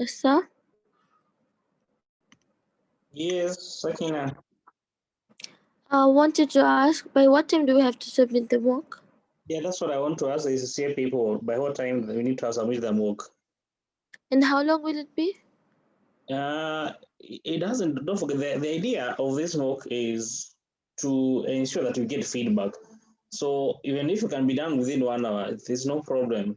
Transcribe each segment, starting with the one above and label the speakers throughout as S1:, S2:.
S1: Yes, sir.
S2: Yes, Sakina.
S1: I wanted to ask, by what time do we have to submit the work?
S2: Yeah, that's what I want to ask is see people by what time we need to submit them work.
S1: And how long will it be?
S2: It doesn't. Don't forget the idea of this work is to ensure that we get feedback. So even if it can be done within 1 hour, there's no problem.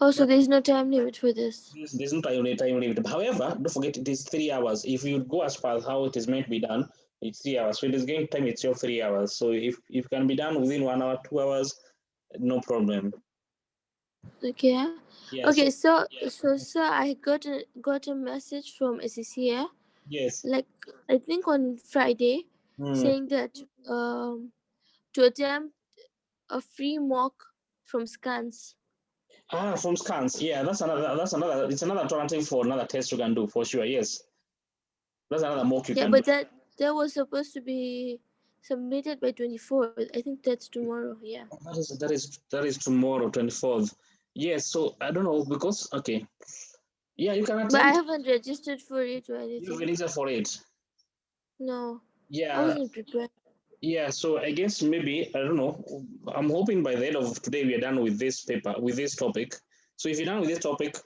S1: Also,
S2: But
S1: there is no time limit for this.
S2: there's no time limit. However, don't forget it is 3 hours. If you go as per how it is meant to be done, it's 3 hours. So it is going time itself 3 hours. So if it can be done within 1 hour, 2 hours, no problem.
S1: Okay.
S2: Yeah.
S1: Okay.
S2: So
S1: So sir, I got a message from SCCA,
S2: yes.
S1: like I think on Friday,
S2: Hmm.
S1: saying that to attempt a free mock from scans.
S2: From scans. Yeah, that's another. That's another. It's another alternative for another test you can do for sure. Yes, that's another mock you
S1: Yeah,
S2: can do.
S1: but that was supposed to be submitted by 24th. I think that's tomorrow. Yeah.
S2: That is tomorrow, 24th. Yes. So I don't know because okay. Yeah, you can
S1: But I
S2: attempt.
S1: haven't registered for it or
S2: You've
S1: anything.
S2: registered for it.
S1: No, I
S2: Yeah.
S1: wasn't prepared.
S2: Yeah. So I guess maybe I don't know. I'm hoping by the end of today we are done with this paper with this topic. So if you're done with this topic,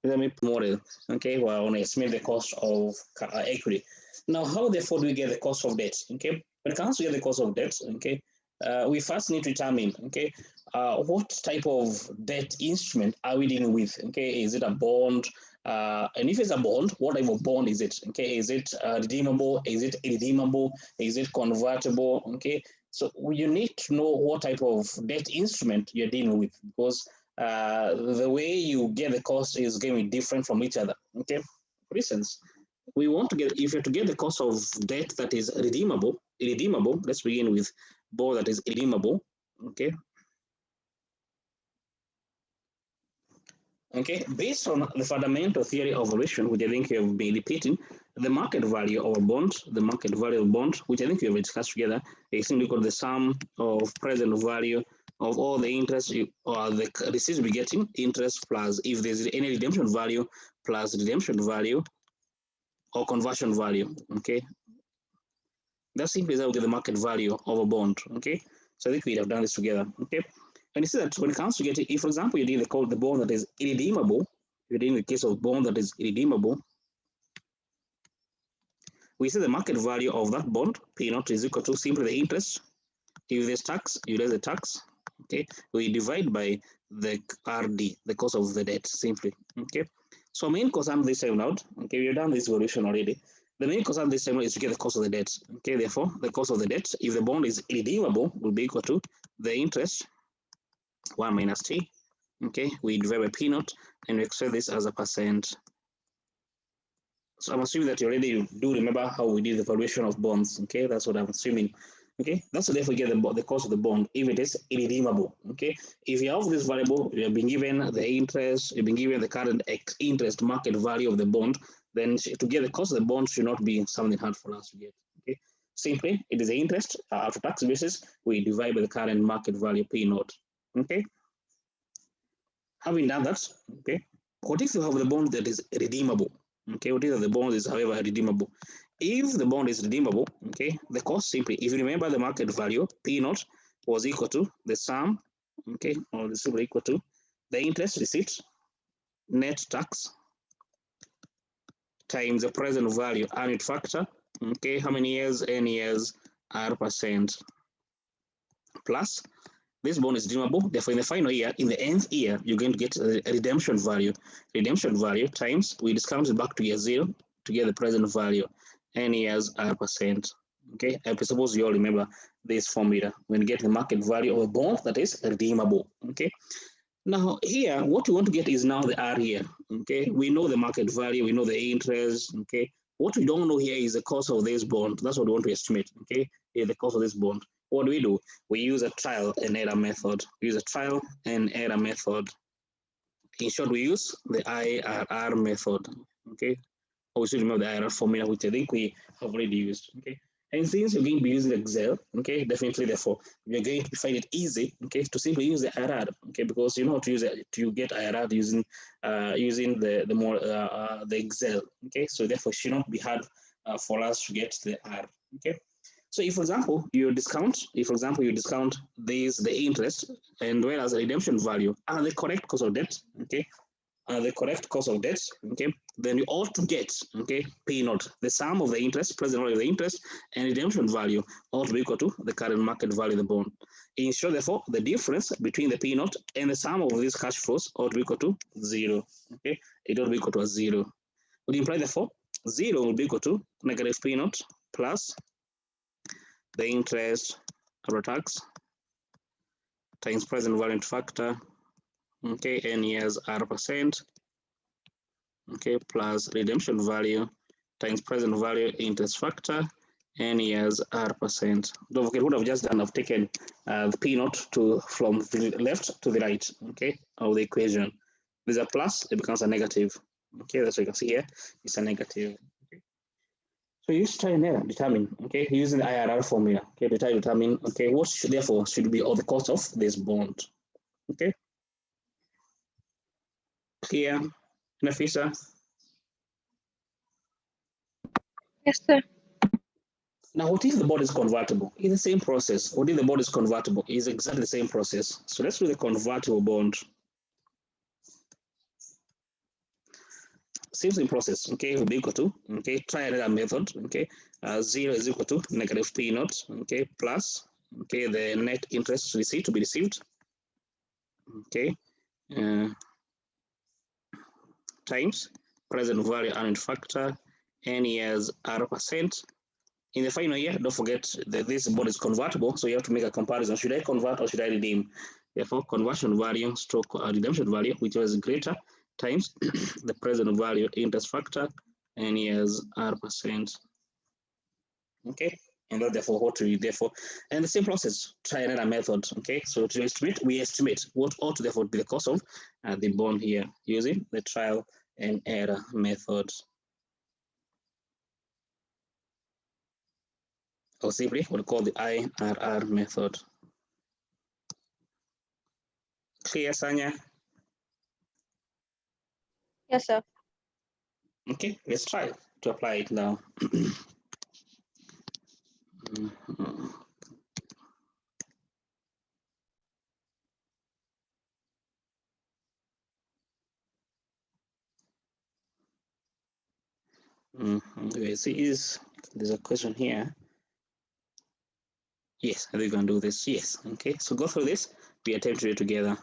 S2: let me model. Okay, well, I want to estimate the cost of equity. Now, how therefore do we get the cost of debt? Okay, when it comes to get the cost of debt, okay, we first need to determine, okay, what type of debt instrument are we dealing with? Okay, is it a bond? And if it's a bond, what type of bond is it? Okay, is it redeemable? Is it irredeemable? Is it convertible? Okay, so you need to know what type of debt instrument you're dealing with because the way you get the cost is going to be different from each other. Okay, for instance, we want to get if you're to get the cost of debt that is irredeemable. Let's begin with bond that is irredeemable. Okay, okay, based on the fundamental theory of valuation, which I think you have been repeating, the market value of a bond, which I think we have discussed together, is simply equal to the sum of present value of all the interest or the receipts we getting, interest plus if there's any redemption value plus redemption value or conversion value. Okay, that simply is how we get the market value of a bond. Okay, so I think we have done this together. Okay, and you see that when it comes to getting, if for example you deal the bond that is irredeemable, you're dealing the case of bond that is irredeemable, we see the market value of that bond, P naught is equal to simply the interest. If there's tax, you raise the tax. Okay, we divide by the RD, the cost of the debt, simply. Okay, so main concern this time out. Okay, we've done this evaluation already. The main concern this time is to get the cost of the debt. Okay, therefore, the cost of the debt, if the bond is irredeemable, will be equal to the interest 1 minus T. Okay, we divide by P naught and we extract this as a percent. So I'm assuming that you already do remember how we did the valuation of bonds. Okay, that's what I'm assuming. Okay, that's the therefore get the cost of the bond if it is irredeemable. Okay, if you have this variable, you have been given the interest, you've been given the current interest market value of the bond, then to get the cost of the bond should not be something hard for us to get. Okay, simply it is the interest after tax basis, we divide by the current market value P naught. Okay, having done that, okay, what if you have the bond that is redeemable? Okay, what if the bond is, however, redeemable? If the bond is redeemable, okay, the cost simply, if you remember the market value, P naught was equal to the sum, okay, or the simply equal to the interest receipt, net tax, times the present value, unit factor, okay, how many years, n years, r percent, plus this bond is redeemable. Therefore, in the final year, in the nth year, you're going to get a redemption value. Redemption value times, we discount it back to year 0 to get the present value. N years R percent. Okay, I suppose you all remember this formula when you get the market value of a bond that is redeemable. Okay, now here, what we want to get is now the R here. Okay, we know the market value, we know the interest. Okay, what we don't know here is the cost of this bond. That's what we want to estimate. Okay, is the cost of this bond. What do? We use a trial and error method. We use a trial and error method. In short, we use the IRR method. Okay, we should remember the IRR formula, which I think we have already used. Okay, And since you're going to be using Excel, okay, definitely, therefore, you're going to find it easy, okay, to simply use the IRR, okay, because you know how to use it, to get IRR using using the Excel, okay. So therefore, it should not be hard for us to get the R, okay. So if, for example, you discount the interest, and whereas the redemption value are the correct cost of debt, okay, the correct cost of debt, okay, then you ought to get, okay, P naught, the sum of the interest, present value of the interest, and redemption value ought to be equal to the current market value of the bond. In short, therefore, the difference between the P naught and the sum of these cash flows ought to be equal to 0, okay, it ought to be equal to a 0. Would imply, therefore, 0 will be equal to negative P naught plus the interest after tax times present value factor, okay, n years R%, okay, plus redemption value times present value interest factor, n years R%. Don't forget what I've just done. I've taken the P naught from the left to the right, okay, of the equation. There's a plus, it becomes a negative. Okay, that's what you can see here. It's a negative. Okay. So use try and error, determine, okay, using the IRR formula, okay, to try to determine, okay, what should therefore should be all the cost of this bond. Okay, clear, Nafisa?
S1: Yes, sir.
S2: Now, what if the bond is convertible? It's the same process. What if the bond is convertible? It's exactly the same process. So let's do the convertible bond. Same process, okay, will be equal to, okay, try another method, okay, 0 is equal to negative P naught, okay, plus, okay, the net interest receipt to be received, okay, uh, times present value earned factor, n years R%. In the final year, don't forget that this bond is convertible, so you have to make a comparison. Should I convert or should I redeem? Therefore, conversion value stroke redemption value, whichever is greater, times the present value interest factor, n years R%. Okay, and that's therefore what we therefore, and the same process, try another method. Okay, so to estimate, we estimate what ought to therefore be the cost of the bond here using the trial and error method, or simply what we call the IRR method. Clear, Sanya?
S1: Yes, sir.
S2: Okay, let's try to apply it now. Okay, see, there's a question here. Yes, I think we can do this. Yes, okay, so go through this. We attempt to do it together.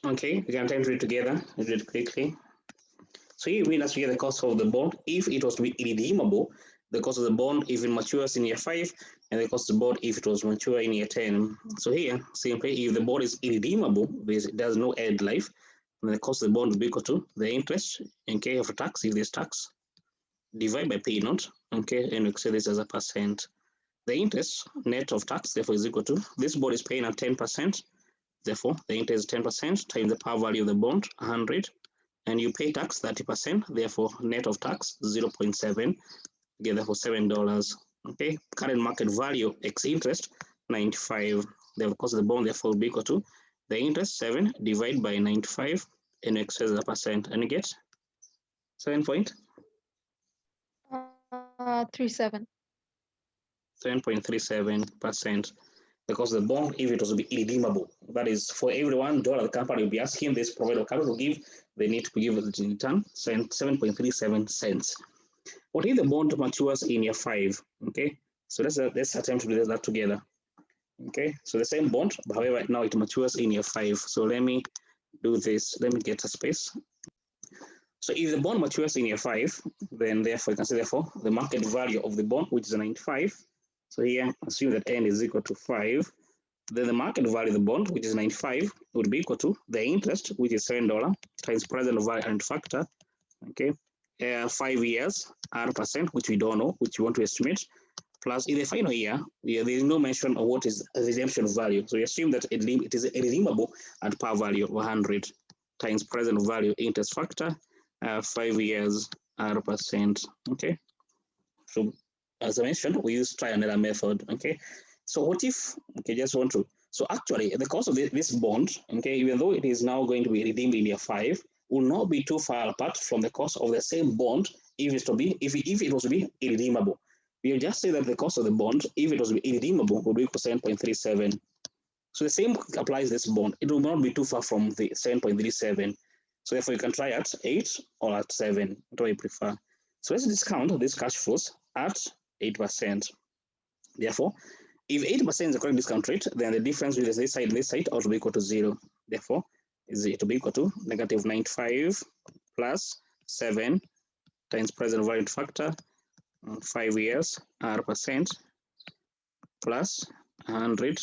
S2: Okay, we can time it together. Let's do it quickly. So here we must get the cost of the bond if it was to be irredeemable, the cost of the bond if it matures in year 5, and the cost of the bond if it was mature in year 10. So here, simply, if the bond is irredeemable, because it has no added life, then the cost of the bond will be equal to the interest in case of a tax, if there's tax, divide by P naught, okay, and we say this as a percent. The interest net of tax, therefore, is equal to, this bond is paying at 10%, therefore, the interest is 10% times the par value of the bond, 100, and you pay tax 30%, therefore net of tax 0.7, again therefore $7. Okay, current market value x interest 95. The cost of the bond therefore will be equal to the interest 7 divided by 95 and x as a percent, and you get
S3: 37.
S2: 7.37%. The cost of the bond if it was to be irredeemable. That is, for every $1 the company will be asking this provider of capital to give, they need to give it in return 7.37 cents. What if the bond matures in year 5? Okay, so let's attempt to do that together. Okay, so the same bond, but however now it matures in year 5. So let me do this. Let me get a space. So if the bond matures in year 5, then therefore you can say therefore the market value of the bond, which is 95. So here assume that n is equal to 5. Then the market value of the bond, which is 95, would be equal to the interest, which is $7 times present value and factor. Okay, 5 years, R%, which we don't know, which we want to estimate, plus in the final year, there is no mention of what is redemption value. So we assume that it is redeemable at par value of 100 times present value interest factor, 5 years, R%. Okay, so as I mentioned, we use try another method. Okay, so what if, okay, just want to, so actually the cost of this bond, okay, even though it is now going to be redeemed in year 5, will not be too far apart from the cost of the same bond if it was to be irredeemable. We just say that the cost of the bond, if it was to be irredeemable, would be equal to 7.37. So the same applies this bond. It will not be too far from the 7.37. So therefore you can try at 8 or at 7, whatever you prefer. So let's discount these cash flows at 8%. Therefore, if 8% is the correct discount rate, then the difference with this side ought to be equal to 0. Therefore, is it to be equal to negative 95 plus 7 times present value factor, 5 years, R% plus 100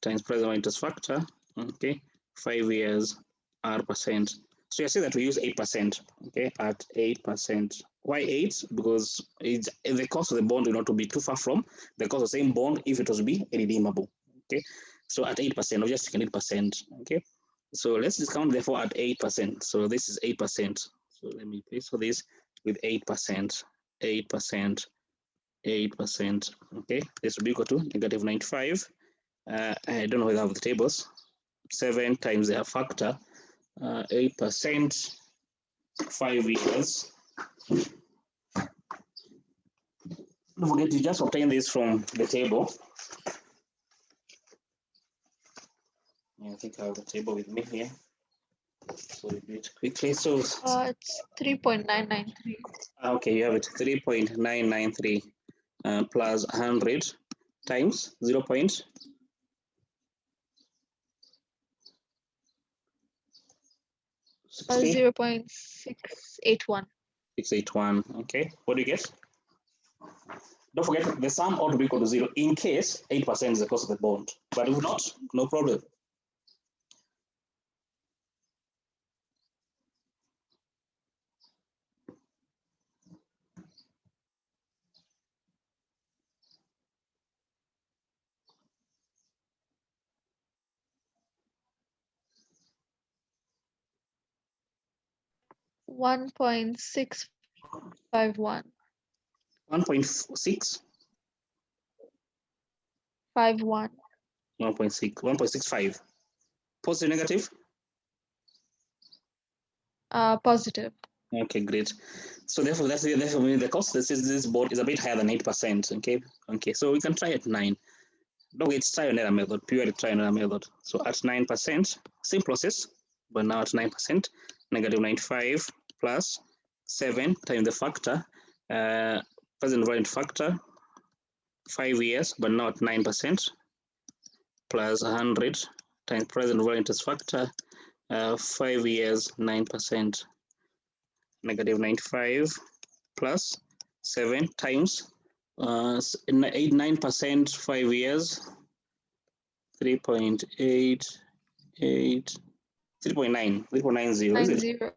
S2: times present value interest factor, okay, 5 years, R%. So you see that we use 8%, okay, at 8%. Why 8? Because the cost of the bond will not be too far from the cost of the same bond if it was to be redeemable, okay. So at 8%, or just 8%, okay. So let's discount therefore at 8%. So this is 8%. So let me place for this with 8%, 8%, 8%, okay. This will be equal to negative 95. I don't know whether I have the tables. 7 times their factor, 8%, 5 years. Don't forget to just obtain this from the table. I think I have the table with me here. So we do it quickly. So
S3: It's 3.993.
S2: okay, you have it 3.993 plus 100 times 0.
S3: 0.681.
S2: 681. Okay, what do you get? Don't forget the sum ought to be equal to 0 in case 8% is the cost of the bond. But if not, no problem.
S3: $1.651.
S2: 1.6,
S3: 51.
S2: 1.6, 1.65. Positive, negative?
S3: Positive.
S2: Okay, great. So therefore, therefore the cost of this board is a bit higher than 8%. Okay, okay. So we can try at 9. No, it's try another method, purely try another method. So at 9%, same process, but now at 9%, negative 95 plus 7 times the factor, present value factor, 5 years, but now at 9%, plus 100 times present value interest factor, 5 years, 9%, negative 95 plus 7 times 9%, 5 years, 3.88, 3.9, 3.90, is it?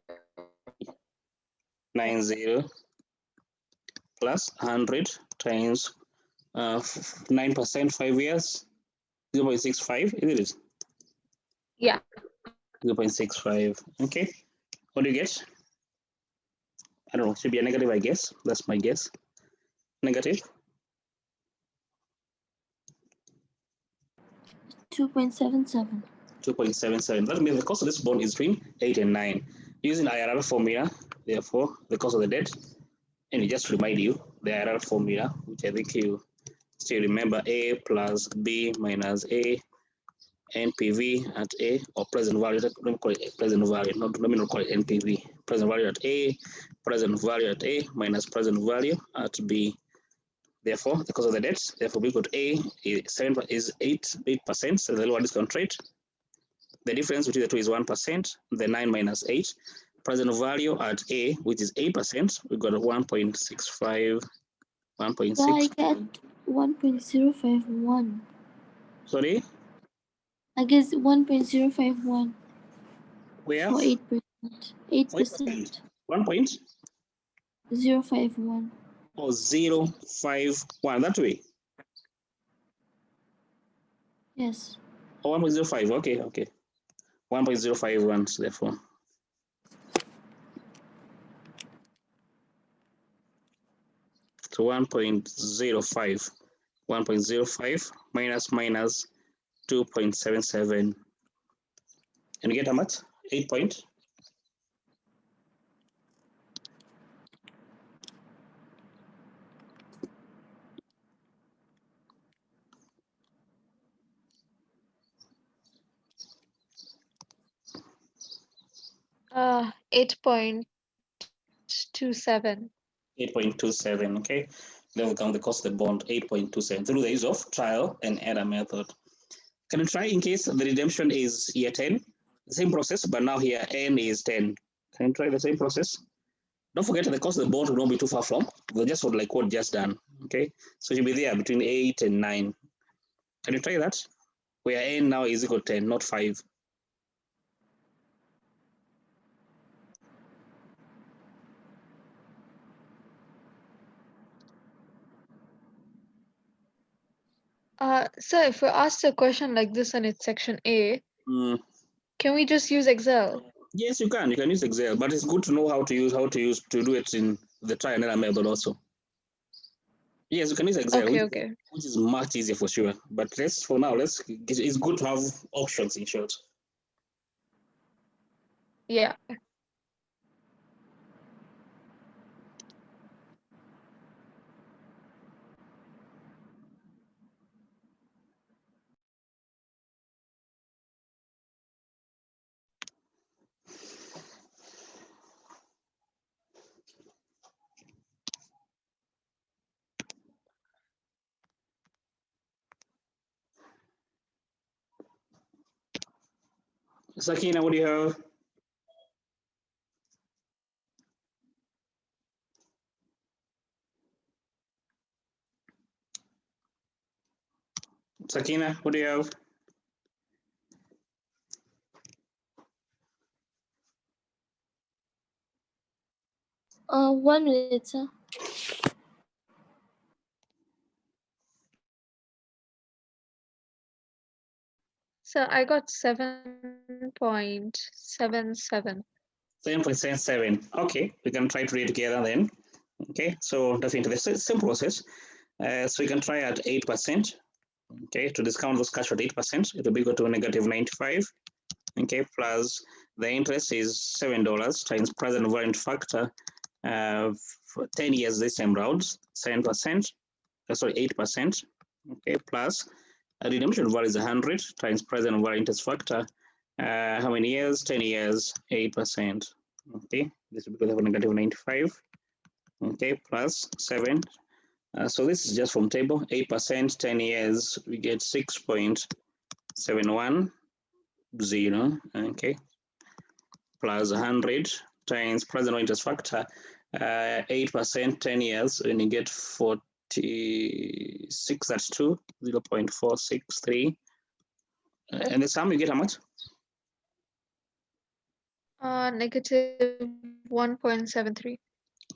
S2: 90 plus 100 times 9%, 5 years, 0.65, isn't it?
S3: Yeah.
S2: 0.65. Okay. What do you get? I don't know. Should be a negative, I guess. That's my guess. Negative.
S1: 2.77.
S2: 2.77. That means the cost of this bond is between 8 and 9. Using IRR formula, therefore, the cost of the debt, and it just remind you the IRR formula, which I think you still remember, A plus B minus A, NPV at A, or present value. Let me call it present value. Let me not call it NPV. Present value at A, present value at A minus present value at B. Therefore, the cost of the debt, therefore, we got A is 8%, so the lower discount rate. The difference between the two is 1%, the 9 minus 8. Present value at A, which is 8%, we got a 1.65, 1.6.
S1: So I get 1.051.
S2: Sorry?
S1: I guess 1.051
S2: Where?
S1: for 8%. 8%.
S2: 1.051.
S1: 051.
S2: Or 0.51, that way.
S1: Yes.
S2: Or 1.05, okay, okay. 1.051, therefore. So 1.05. 1.05 minus 2.77. And you get how much? 8 point.
S3: Uh, 8.27.
S2: 8.27, okay. Then we count the cost of the bond, 8.27, through the use of trial and error method. Can you try in case the redemption is year 10? The same process, but now here N is 10. Can you try the same process? Don't forget the cost of the bond will not be too far from. We'll just sort of like what just done, okay? So you'll be there between 8 and 9. Can you try that? Where N now is equal to 10, not 5.
S3: So if we ask a question like this and it's section A, can we just use Excel?
S2: Yes, you can. You can use Excel, but it's good to know how to do it in the try and error method also. Yes, you can use Excel,
S3: Okay.
S2: which is much easier for sure. But it's good to have options in short.
S3: Yeah.
S2: Sakina, what do you have? Sakina, what do you have?
S1: 1 minute, sir.
S3: So I got 7.77.
S2: 7.77. Okay, we can try to read together then. Okay, so definitely the same process. So we can try at 8%. Okay, to discount those cash at 8%, it will be equal to negative 95. Okay, plus the interest is $7 times present variant factor for 10 years this time round, 7%, sorry, 8%. Okay, plus a redemption value is 100 times present value interest factor. How many years? 10 years, 8%. Okay, this will be equal to negative 95. Okay, plus 7. So this is just from table, 8%, 10 years, we get 6.710. Okay, plus 100 times present interest factor, 8%, 10 years, and you get 46, that's 0.463. And the sum you get how much?
S3: Negative 1.73.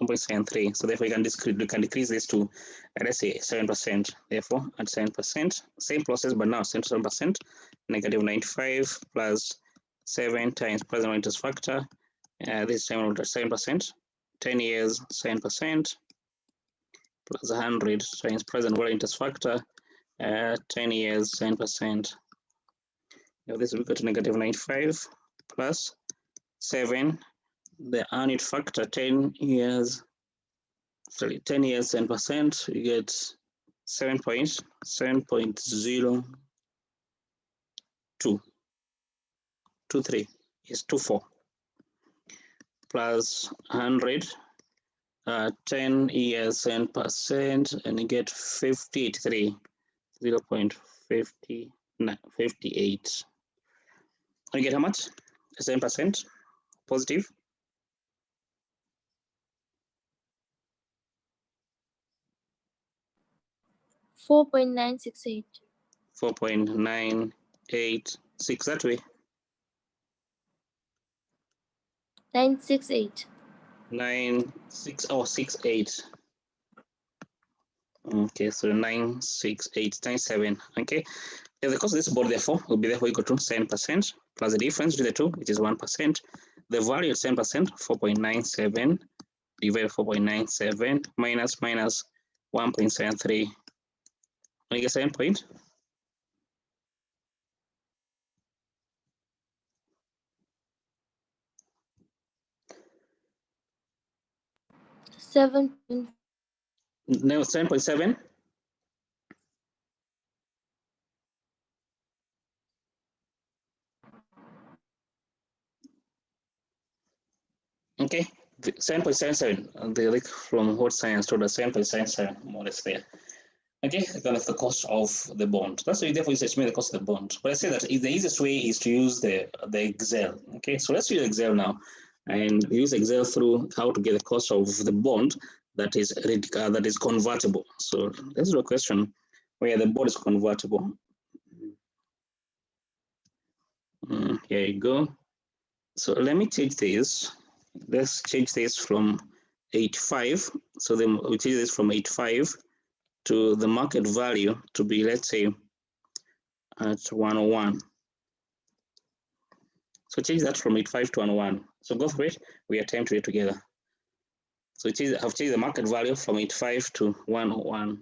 S2: 1.73. So therefore you can decrease this to, let's say 7%. Therefore at 7%, same process, but now 7%, negative 95 plus 7 times present interest factor. This is 7%, 10 years 7% plus 100 times present interest factor, 10 years 10%. Now this will equal to negative 95 plus 7, the annual factor 10 years, 10 years 10%, you get 7.0223 is 24 plus 100, 10 years 10%, and you get 53, 0.58. And you get how much? 7% positive.
S1: 4.968.
S2: 4.986 that way.
S1: 968.
S2: 96068. Okay, so 968 times 7. Okay, the cost of this board therefore will be therefore equal to 7% plus the difference between the two, which is 1%. The value is 10%, 4.97 divided 4.97 minus 1.73. I get 7 point.
S1: 7.
S2: No, 7.7. Okay, 7.77. They like from what science to the 7.77 more or less there. Okay, kind of the cost of the bond. That's why therefore you estimate the cost of the bond. But I say that the easiest way is to use the Excel. Okay, so let's use Excel now and use Excel through how to get the cost of the bond that is convertible. So this is a question where the bond is convertible. Here you go. So let me change this. Let's change this from 85. So then we change this from 85 to the market value to be, let's say, at 101. So change that from 85 to 101. So go through it. We attempt to do it together. So I've changed the market value from 85 to 101.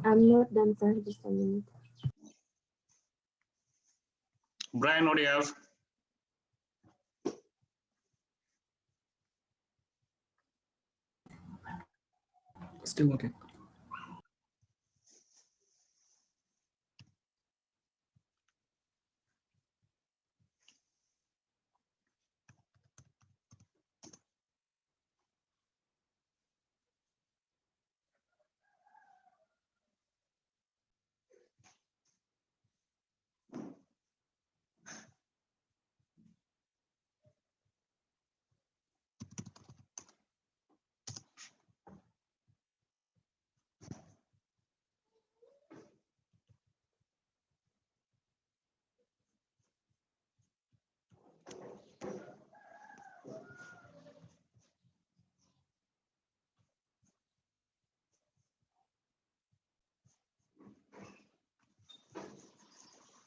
S1: I'm not done, sir. Just a minute.
S2: Brian, what do you have?
S4: Still working.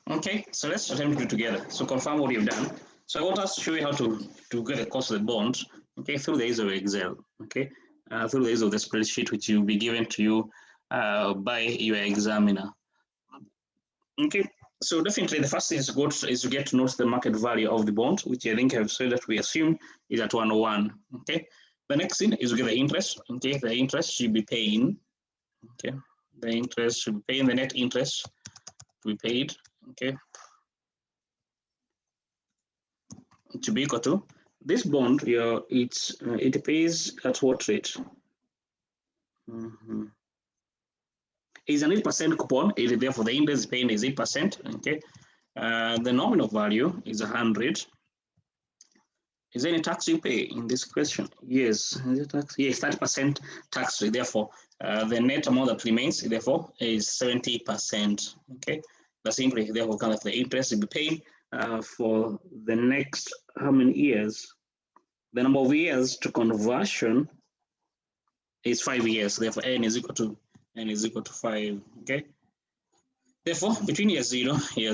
S2: Okay, so let's attempt to do together. So confirm what you've done. So I want us to show you how to get the cost of the bond, okay, through the use of Excel, okay, through the use of the spreadsheet which will be given to you by your examiner. Okay, so definitely the first thing is to get to note the market value of the bond, which I think I've said that we assume is at 101. Okay, the next thing is to get the interest. Okay, the interest should be paying. Okay, the interest should be paying, the net interest to be paid. Okay, to be equal to this bond, it pays at what rate? Is an 8% coupon. Therefore, the interest paying is 8%. Okay. The nominal value is 100. Is there any tax you pay in this question? Yes. Is it tax? Yes, 30% tax rate. Therefore, the net amount that remains, therefore, is 70%. Okay. That's simply, therefore, kind of the interest to be paid for the next how many years? The number of years to conversion is 5 years. Therefore, n is equal to 5. Okay. Therefore, between year 0, year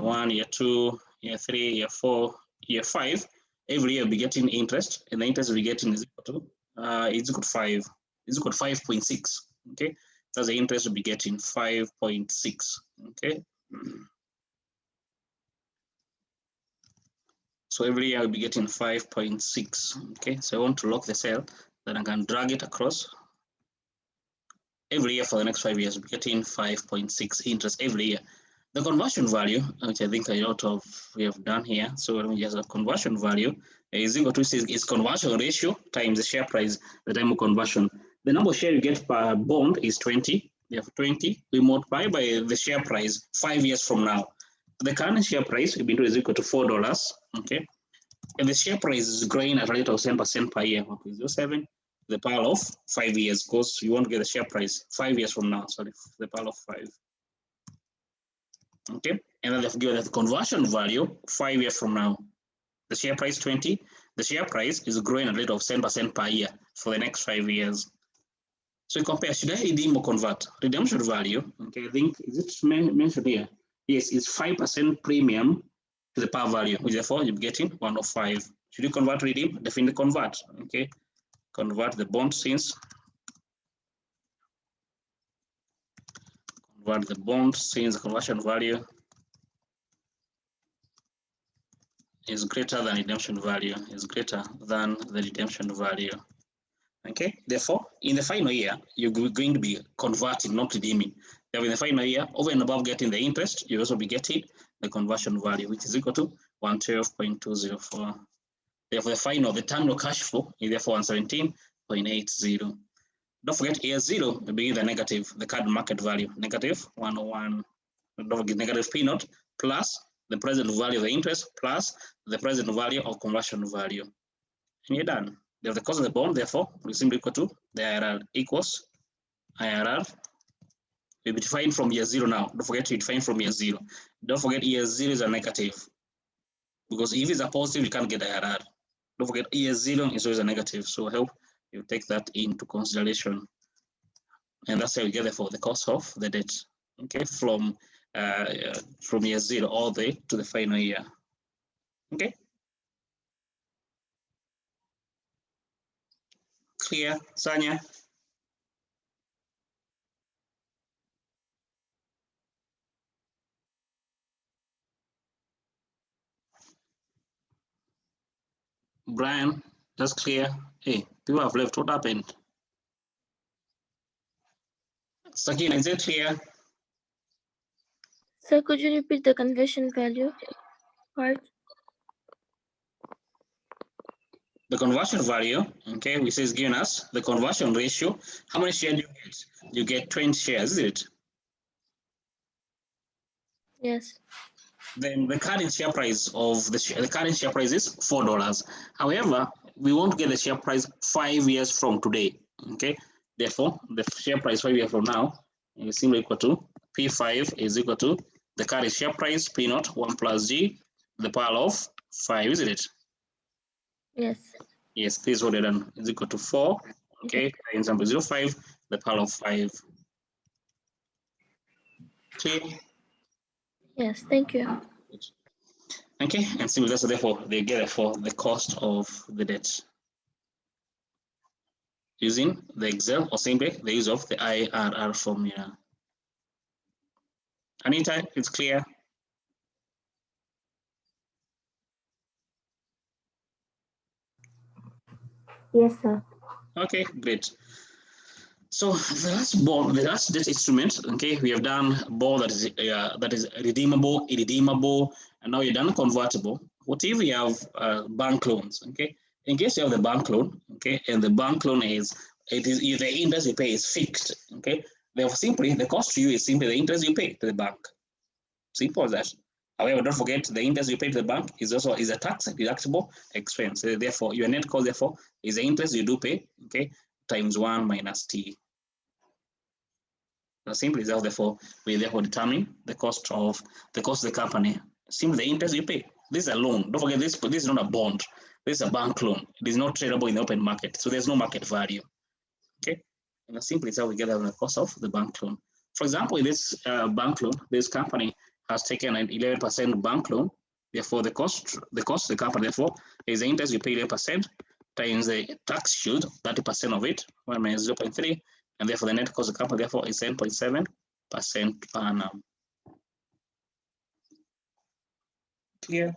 S2: 1, year 2, year 3, year 4, year 5, every year we'll be getting interest, and the interest we'll be getting is equal to 5. Is equal to 5.6. Okay, that's the interest we'll be getting 5.6. Okay. So every year I'll be getting 5.6. Okay, so I want to lock the cell, then I can drag it across. Every year for the next 5 years, we're getting 5.6 interest every year. The conversion value, which I think a lot of we have done here, so let me just have conversion value is equal to is conversion ratio times the share price, the time of conversion. The number of shares you get per bond is 20. We have 20. We multiply by the share price 5 years from now. The current share price we've been told is equal to $4. Okay, and the share price is growing at a rate of 10% per year. 0.07. The power of 5 years, because you want to get the share price 5 years from now. Sorry, the power of 5. Okay, and then they've given the conversion value 5 years from now. The share price 20. The share price is growing at a rate of 10% per year for the next 5 years. So you compare, should I redeem or convert? Redemption value, okay, I think, is it mentioned here? Yes, it's 5% premium to the par value, which therefore you're getting 105. Should you convert, redeem? Definitely convert, okay. Convert the bond since the conversion value is greater than redemption value, Okay, therefore, in the final year, you're going to be converting, not redeeming. Therefore, in the final year, over and above getting the interest, you also be getting the conversion value, which is equal to 112.204. Therefore, the terminal cash flow is therefore 117.80. Don't forget year 0 will be the negative, the current market value, negative 101. Don't forget negative P naught plus the present value of the interest plus the present value of conversion value. And you're done. The cost of the bond, therefore, will simply equal to the IRR equals IRR. Will be defined from year 0 now. Don't forget to define from year 0. Don't forget year 0 is a negative. Because if it's a positive, you can't get IRR. Don't forget year 0 is always a negative. So I hope you take that into consideration. And that's how we get the cost of the debt. Okay, from year 0 all the way to the final year. Okay. Clear, Sanya? Brian, that's clear. Hey, people have left. What happened? Sakina, is it clear?
S1: Sir, could you repeat the conversion value part?
S2: The conversion value, okay, which is giving us the conversion ratio. How many shares do you get? You get 20 shares, is it?
S1: Yes.
S2: Then the current share price of the current share price is $4. However, we want to get the share price 5 years from today. Okay, therefore the share price 5 years from now is simply equal to P5 is equal to the current share price P naught 1 plus G, the power of 5, isn't it?
S1: Yes.
S2: Yes, this is what we're done. Is equal to 4. Okay, example 0.5, the power of 5. Clear?
S1: Yes, thank you.
S2: Okay, and simply that's therefore they get it for the cost of the debt using the Excel or simply the use of the IRR formula. Anita, it's clear?
S1: Yes, sir.
S2: Okay, great. So the last debt instrument, okay, we have done bond that is redeemable, irredeemable, and now you're done convertible. what if you have bank loans? Okay, in case you have the bank loan, okay, and the bank loan is the interest you pay is fixed. Okay, therefore simply the cost to you is simply the interest you pay to the bank. Simple as that. However, don't forget the interest you pay to the bank is also a tax deductible expense. Therefore, your net cost therefore is the interest you do pay, okay, times 1 minus t. So simply therefore we therefore determine the cost of the company. Simply the interest you pay. This is a loan. Don't forget this. This is not a bond. This is a bank loan. It is not tradable in the open market, so there's no market value. Okay, and simply it's how we get the cost of the bank loan. For example, in this bank loan, this company has taken an 11% bank loan. Therefore, the cost of the company therefore is the interest you pay 11% times the tax shield 30% of it 1 minus 0.3, and therefore the net cost of the company therefore is 7.7% per annum. Clear?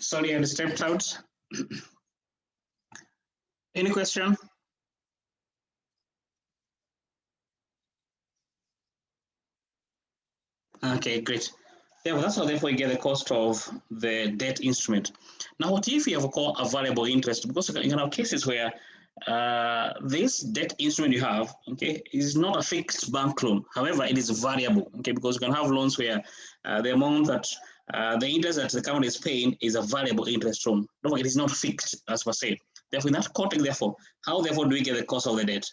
S2: Sorry, I stepped out. Any question? Okay, great. Yeah, well, that's how therefore you get the cost of the debt instrument. Now, what if you have a variable interest? Because you can have cases where this debt instrument you have, okay, is not a fixed bank loan. However, it is variable, okay, because you can have loans where the amount that the interest that the company is paying is a variable interest loan. No, it is not fixed as per se. Therefore, in that context, therefore, how therefore do we get the cost of the debt?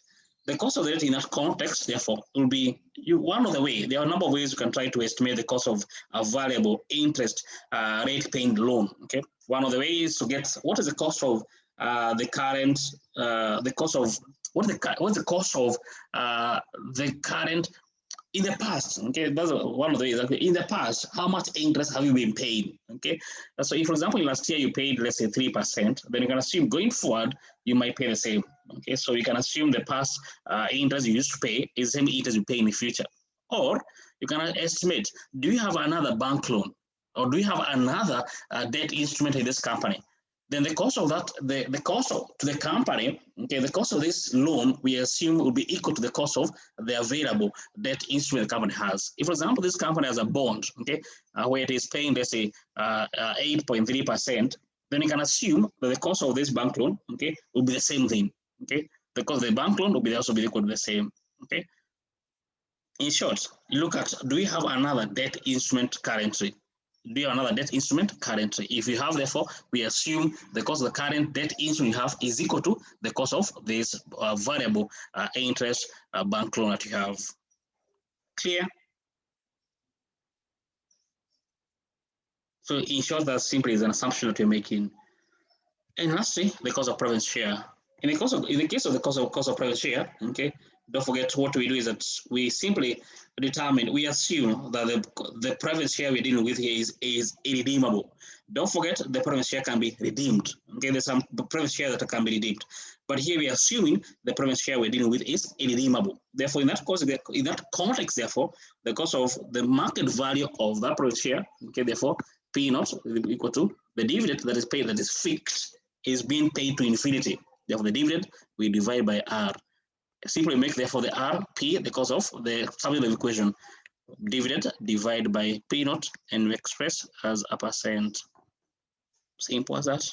S2: The cost of the debt in that context, therefore, will be one of the ways. There are a number of ways you can try to estimate the cost of a variable interest rate paying loan. Okay, one of the ways to get what is the cost of the current, the cost of what's the cost of the current in the past. Okay, that's one of the ways. Okay, in the past, how much interest have you been paying? Okay, so if, for example, last year you paid, let's say 3%, then you can assume going forward you might pay the same. Okay, so you can assume the past interest you used to pay is the same interest you pay in the future, or you can estimate: do you have another bank loan, or do you have another debt instrument in this company? Then the cost of that, the cost to the company, okay, the cost of this loan, we assume will be equal to the cost of the available debt instrument the company has. If, for example, this company has a bond, okay, where it is paying, let's say, 8.3%, then you can assume that the cost of this bank loan, okay, will be the same thing, okay, because the bank loan will be also be equal to the same, okay. In short, look at, do we have another debt instrument currently? Do you have another debt instrument currently? If you have, therefore, we assume the cost of the current debt instrument you have is equal to the cost of this variable interest bank loan that you have. Clear? So in short, that simply is an assumption that you're making. And lastly, the cost of preference share. In the case of the cost of preference share, okay, don't forget what we do is that we simply we assume that the preference share we're dealing with here is irredeemable. Don't forget the preference share can be redeemed. Okay, there's some preference share that can be redeemed. But here we are assuming the preference share we're dealing with is irredeemable. Therefore, in that context, therefore, the cost of the market value of that preference share, okay, therefore, P naught is equal to the dividend that is paid, that is fixed, is being paid to infinity. Therefore, the dividend we divide by R. Simply make therefore the R P the cost of the summation of equation. Dividend divided by P naught, and we express as a percent. Simple as that.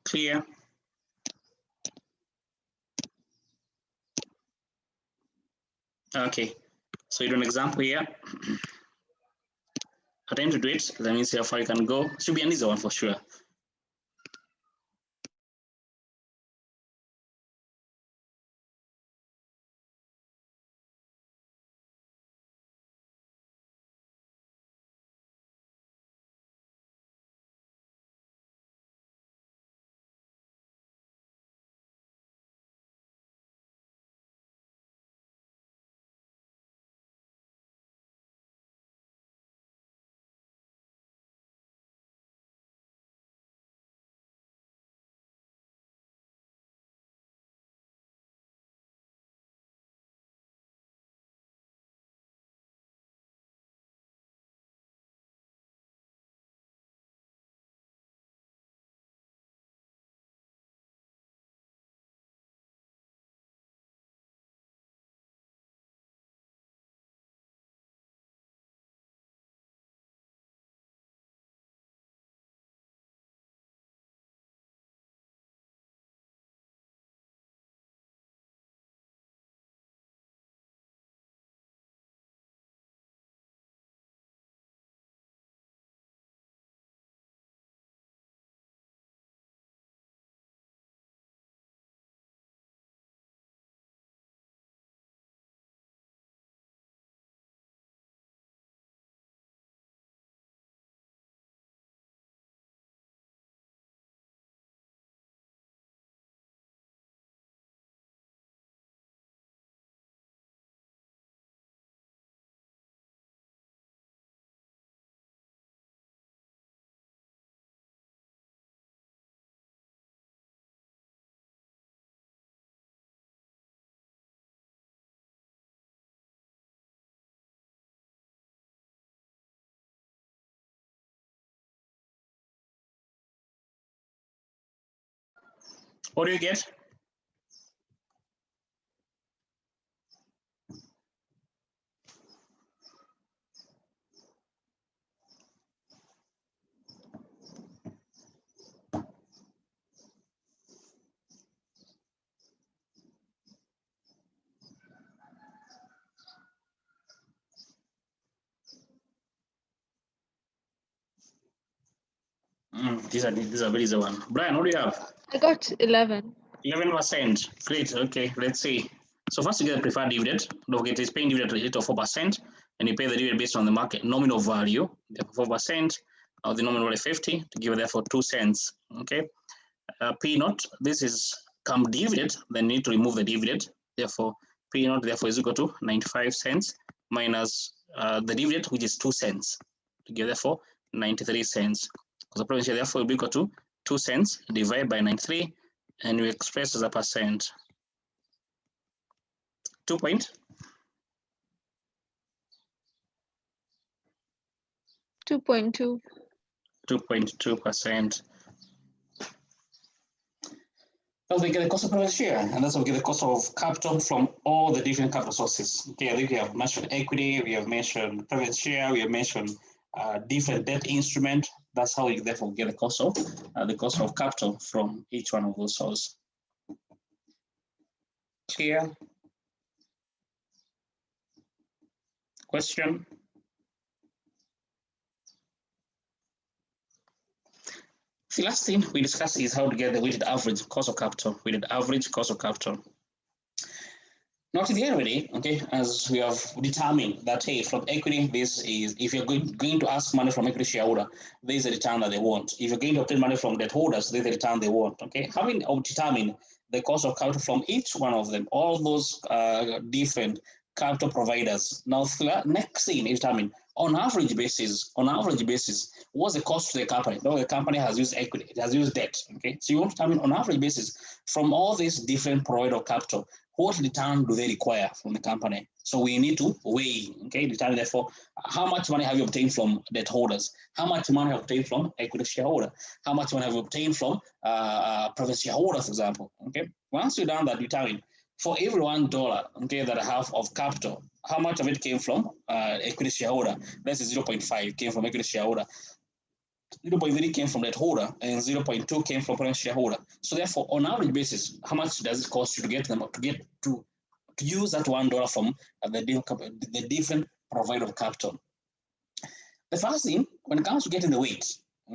S2: Clear? Okay. So you do an example here. Attempt to do it. That means how far you can go. Should be an easy one for sure. What do you get? These are very easy one. Brian, what do you have?
S3: I got 11.
S2: 11%. Great. Okay, let's see. So first you get the preferred dividend. Don't forget it's paying dividend rate of 4%, and you pay the dividend based on the market nominal value. Therefore 4% of the nominal value 50 to give therefore 2 cents. Okay. P naught, this is come dividend, then you need to remove the dividend. Therefore P naught therefore is equal to 95 cents minus the dividend, which is 2 cents, to give therefore 93 cents. Because the preference share therefore will be equal to 2 cents divided by 93, and we express as a percent. 2 point.
S3: 2.2.
S2: 2.2%. That's we get the cost of preference share, and that's how we get the cost of capital from all the different capital sources. Okay, I think we have mentioned equity, we have mentioned preference share, we have mentioned different debt instrument. That's how we therefore get the cost of capital from each one of those sources. Clear? Question? The last thing we discussed is how to get the weighted average cost of capital. Weighted average cost of capital. Now, to the end of the day, okay, as we have determined that, hey, from equity, this is, if you're going to ask money from equity shareholder, there is a return that they want. If you're going to obtain money from debt holders, there's a return they want, okay? Having determined the cost of capital from each one of them, all those different capital providers. Now, next thing is determine on average basis, what's the cost to the company? Now, the company has used equity, it has used debt, okay? So you want to determine on average basis from all these different provider of capital, what return do they require from the company? So we need to weigh, okay, determine therefore how much money have you obtained from debt holders, how much money have you obtained from equity shareholder, how much money have you obtained from private shareholder, for example. Okay, once you've done that, determine for every $1, okay, that I have of capital, how much of it came from equity shareholder? Let's say 0.5 came from equity shareholder. 0.3 came from that holder and 0.2 came from parent shareholder. So therefore, on average basis, how much does it cost you to get them to use that $1 from the different provider of capital? The first thing, when it comes to getting the weight,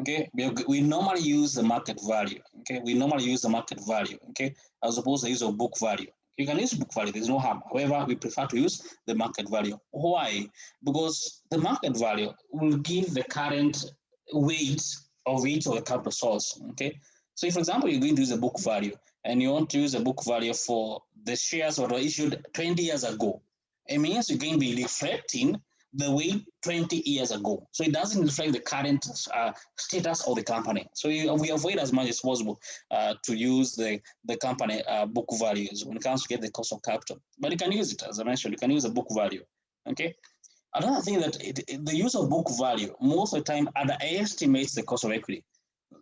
S2: okay, we normally use the market value. Okay, we normally use the market value. Okay, as opposed to the use of book value. You can use book value, there's no harm. However, we prefer to use the market value. Why? Because the market value will give the current weight of each of the capital source. Okay, so if, for example, you're going to use a book value and you want to use a book value for the shares that were issued 20 years ago, it means you're going to be reflecting the weight 20 years ago. So it doesn't reflect the current status of the company. So we avoid as much as possible to use the company book values when it comes to get the cost of capital. But you can use it, as I mentioned, you can use a book value. Okay. Another thing that the use of book value most of the time underestimates the cost of equity.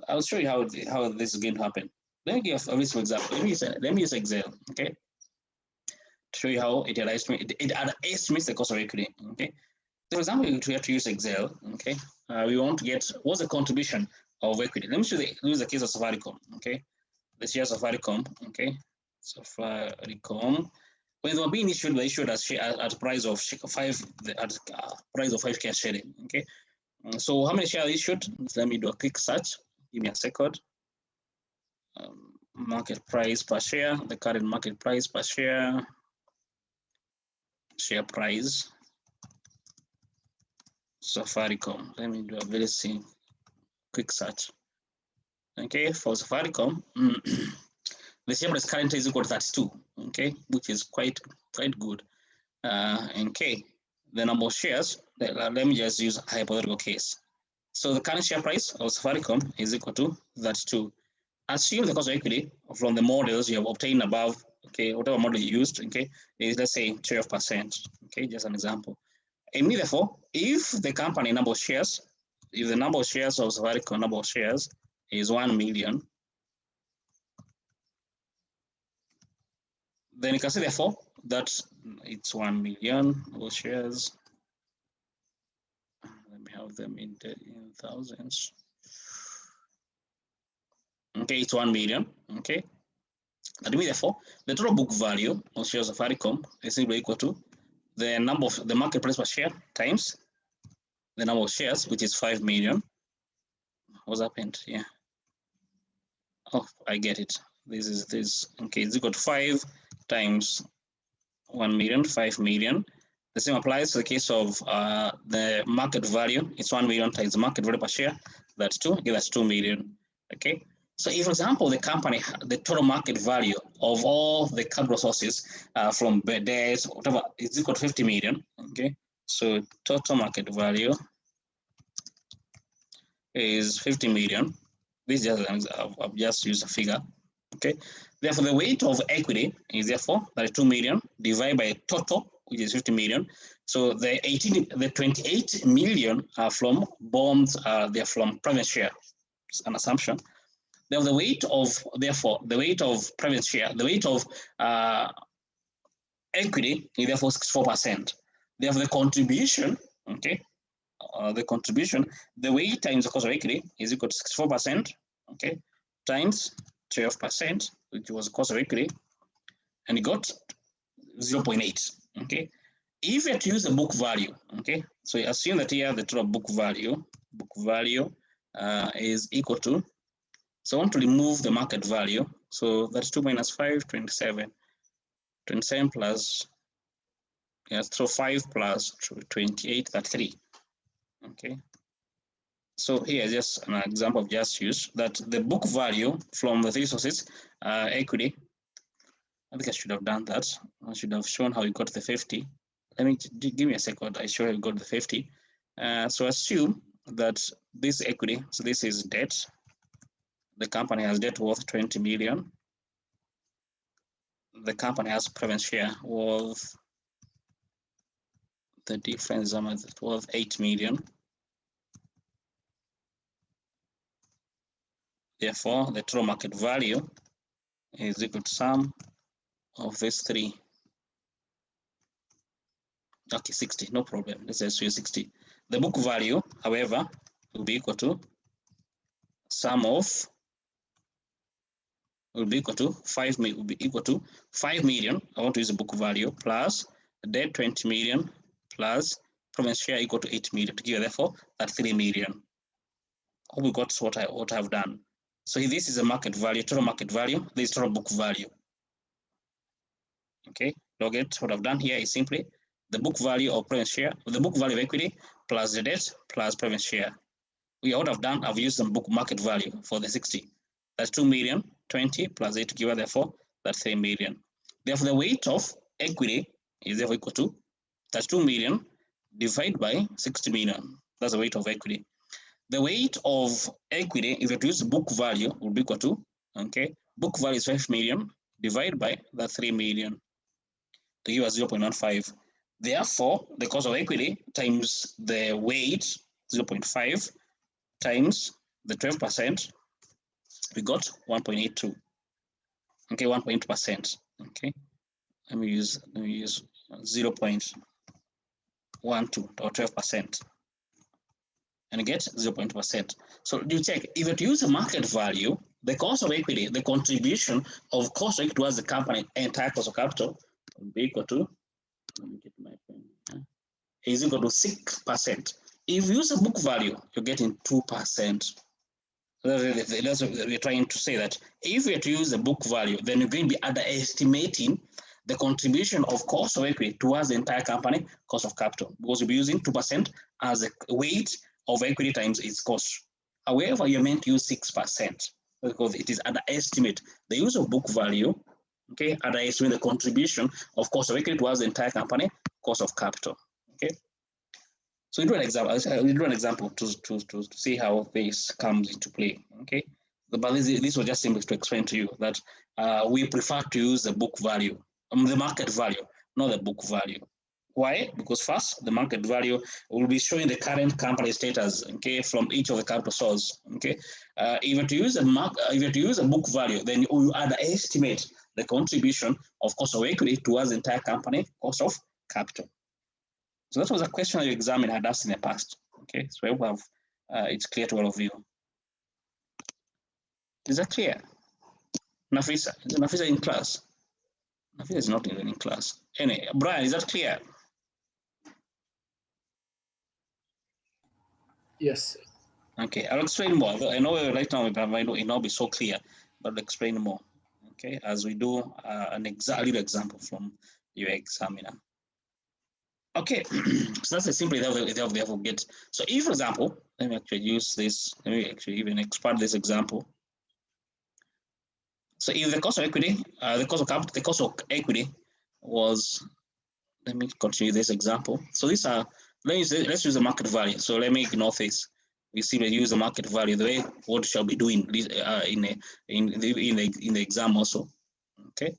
S2: I'll show you how this is going to happen. Let me give a recent example. Let me use Excel. Okay. To show you how it underestimates the cost of equity. Okay. So for example, we have to use Excel, okay? We want to get what's the contribution of equity. Let me use the case of Safaricom, okay? The shares of Safaricom, okay? Safaricom, when they were being issued, they issued at price of price of 5K sharing, okay? So how many shares issued? Let me do a quick search. Give me a second. Market price per share, the current market price per share price. Safaricom. Let me do a very simple quick search. Okay, for Safaricom, the share price currently is equal to 32. Okay, which is quite good. Okay, the number of shares. Let me just use a hypothetical case. So the current share price of Safaricom is equal to 32. Assume the cost of equity from the models you have obtained above. Okay, whatever model you used. Okay, is let's say 12%. Okay, just an example. And therefore, if the company number of shares, if the number of shares of Safaricom number of shares is 1 million, then you can say therefore that it's 1 million shares. Let me have them in thousands. Okay, it's 1 million. Okay, that means therefore the total book value of shares of Safaricom is equal to the number of the market price per share times the number of shares, which is 5 million. What's happened? Yeah. Oh, I get it. This is this. Okay, it's equal to 5 times 1 million, 5 million. The same applies to the case of the market value. It's 1 million times the market value per share. That's 2. Give us 2 million. Okay. So if, for example, the company, the total market value of all the capital sources from debt, whatever, is equal to 50 million. Okay. So total market value is 50 million. This is just, I've just used a figure. Okay. Therefore, the weight of equity is therefore 32 million divided by total, which is 50 million. So the 28 million are from bonds, they're from private share. It's an assumption. Then the weight of, therefore, the weight of private share, the weight of equity is therefore 64%. Therefore, the contribution, okay, the weight times the cost of equity is equal to 64%, okay, times 12%, which was the cost of equity, and you got 0.8, okay. If you have to use the book value, okay, so you assume that here the total book value is equal to, so I want to remove the market value, so that's 2 minus 5, 27. 27 plus, yes, so 5 plus 28, that's 3. Okay. So here just an example of just use that the book value from the 3 sources, equity. I think I should have done that. I should have shown how you got the 50. Let me give me a second. I show how you got the 50. So assume that this equity, so this is debt. The company has debt worth 20 million. The company has preference share worth, the difference is worth 8 million. Therefore, the total market value is equal to sum of these 3. Okay, 60, no problem. Let's assume 60. The book value, however, will be equal to sum of, will be equal to 5 million. I want to use the book value plus debt 20 million plus preference share equal to 8 million to give therefore that 3 million. Hope we got what I've done. So this is a market value, total market value. This is total book value. Okay, log it. What I've done here is simply the book value of preference share, the book value of equity plus the debt plus preference share. What I've done, I've used some book market value for the 60. That's 2 million, 20 plus 8 together, therefore that's 3 million. Therefore, the weight of equity is therefore equal to, that's 2 million divided by 60 million. That's the weight of equity. The weight of equity, if you use book value, will be equal to, okay, book value is 5 million divided by that 3 million to give us 0.15. Therefore, the cost of equity times the weight, 0.5, times the 12%, we got 1.82. Okay, 1.2%. Okay, let me use 0.12 or 12%. And get 0.2%. So you check, if you use a market value, the cost of equity, the contribution of cost of equity towards the company entire cost of capital will be equal to, let me get my pen, is equal to 6%. If you use a book value, you're getting 2%. That's what we're trying to say, that if we are to use the book value, then you're going to be underestimating the contribution of cost of equity towards the entire company cost of capital, because you'll be using 2% as a weight of equity times its cost. However, you're meant to use 6% because it is underestimate the use of book value, okay, underestimate the contribution of cost of equity towards the entire company cost of capital. Okay. So we do an example to see how this comes into play. Okay. But this was just simply to explain to you that we prefer to use the book value, the market value, not the book value. Why? Because first, the market value will be showing the current company status, okay, from each of the capital sources. Okay, if you to use a book value, then you underestimate the contribution of cost of equity towards the entire company cost of capital. So that was a question that you examined had asked in the past. Okay, so I hope it's clear to all of you. Is that clear? Nafisa, is Nafisa in class? Nafisa is not even in class. Anyway, Brian, is that clear?
S4: Yes.
S2: Okay, I'll explain more. I know right now it might not be so clear, but I'll explain more. Okay, as we do little example from your examiner. Okay, so that's a simply therefore get. So if, for example, let me actually use this. Let me actually even expand this example. So if the cost of equity, the cost of equity was, let me continue this example. So these are, let's use the market value. So let me ignore this. We simply use the market value the way what shall be doing in the exam also. Okay,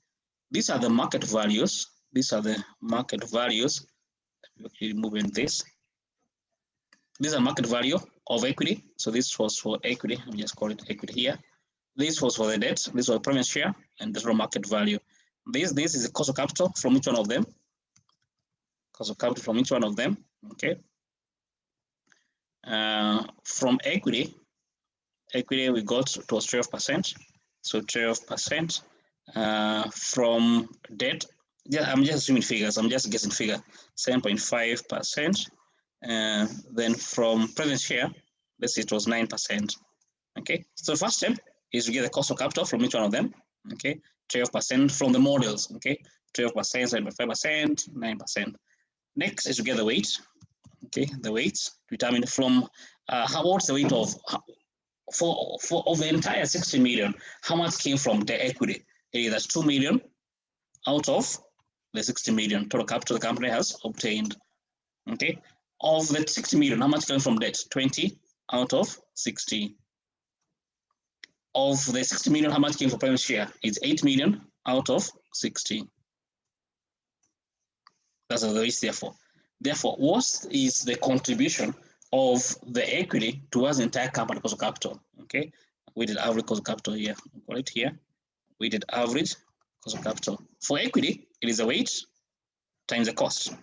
S2: these are the market values. These are the market values. Actually moving this. These are market value of equity. So this was for equity. Let me just call it equity here. This was for the debt. This was preference share, and this was market value. This is the cost of capital from each one of them. Cost of capital from each one of them. Okay. From equity we got, it was 12%. So 12%. From debt, yeah, I'm just assuming figures. I'm just guessing figure. 7.5%. Then from preference share, let's say it was 9%. Okay. So the first step is to get the cost of capital from each one of them. Okay. 12% from the models. Okay. 12%, 7.5%, 9%. Next is to get the weight. Okay, the weights determined from what's the weight of of the entire 60 million, how much came from the equity? That's 2 million out of the 60 million total capital the company has obtained. Okay, of the 60 million, how much came from debt? 20 out of 60. Of the 60 million, how much came from private share? It's 8 million out of 60. That's the weight, therefore. Therefore, what is the contribution of the equity towards the entire company cost of capital? Okay, weighted average cost of capital here. We'll call it here. Weighted average cost of capital. For equity, it is the weight times the cost.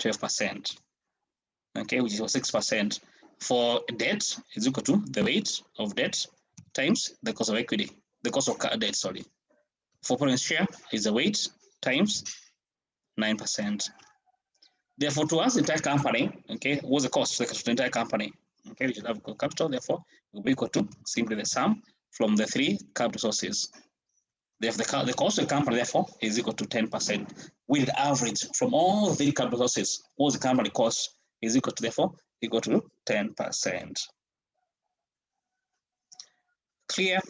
S2: 12%. Okay, which is 6%. For debt, is equal to the weight of debt times the cost of equity, the cost of debt, sorry. For private share is the weight times 9%. Therefore, to us, the entire company, okay, what's the cost of the entire company? Okay, we should have capital, therefore, will be equal to simply the sum from the three capital sources. Therefore, the cost of the company, therefore, is equal to 10%. With average from all three capital sources, what's the company cost is equal to, therefore, equal to 10%. Clear?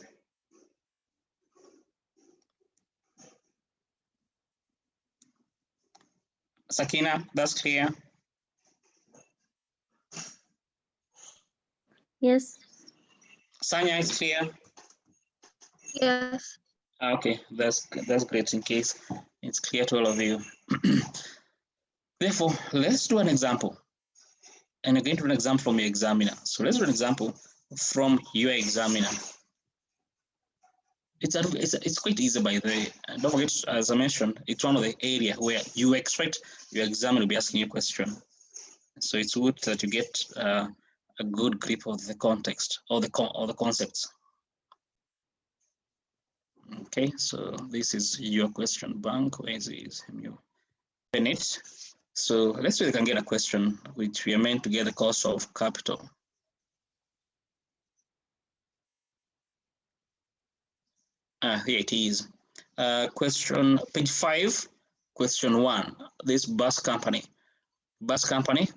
S2: Sakina, that's clear?
S1: Yes.
S2: Sanya is clear?
S3: Yes.
S2: Okay, that's great in case it's clear to all of you. Therefore, let's do an example. And again, to an example from your examiner. So let's do an example from your examiner. It's quite easy, by the way. And don't forget, as I mentioned, it's one of the area where you expect your examiner to be asking you a question. So it's good that you get a good grip of the context or the concepts. Okay, so this is your question bank. Where is it? You open it. So let's see if we can get a question which we are meant to get the cost of capital. Here it is. Question page 5, question 1. This bus company,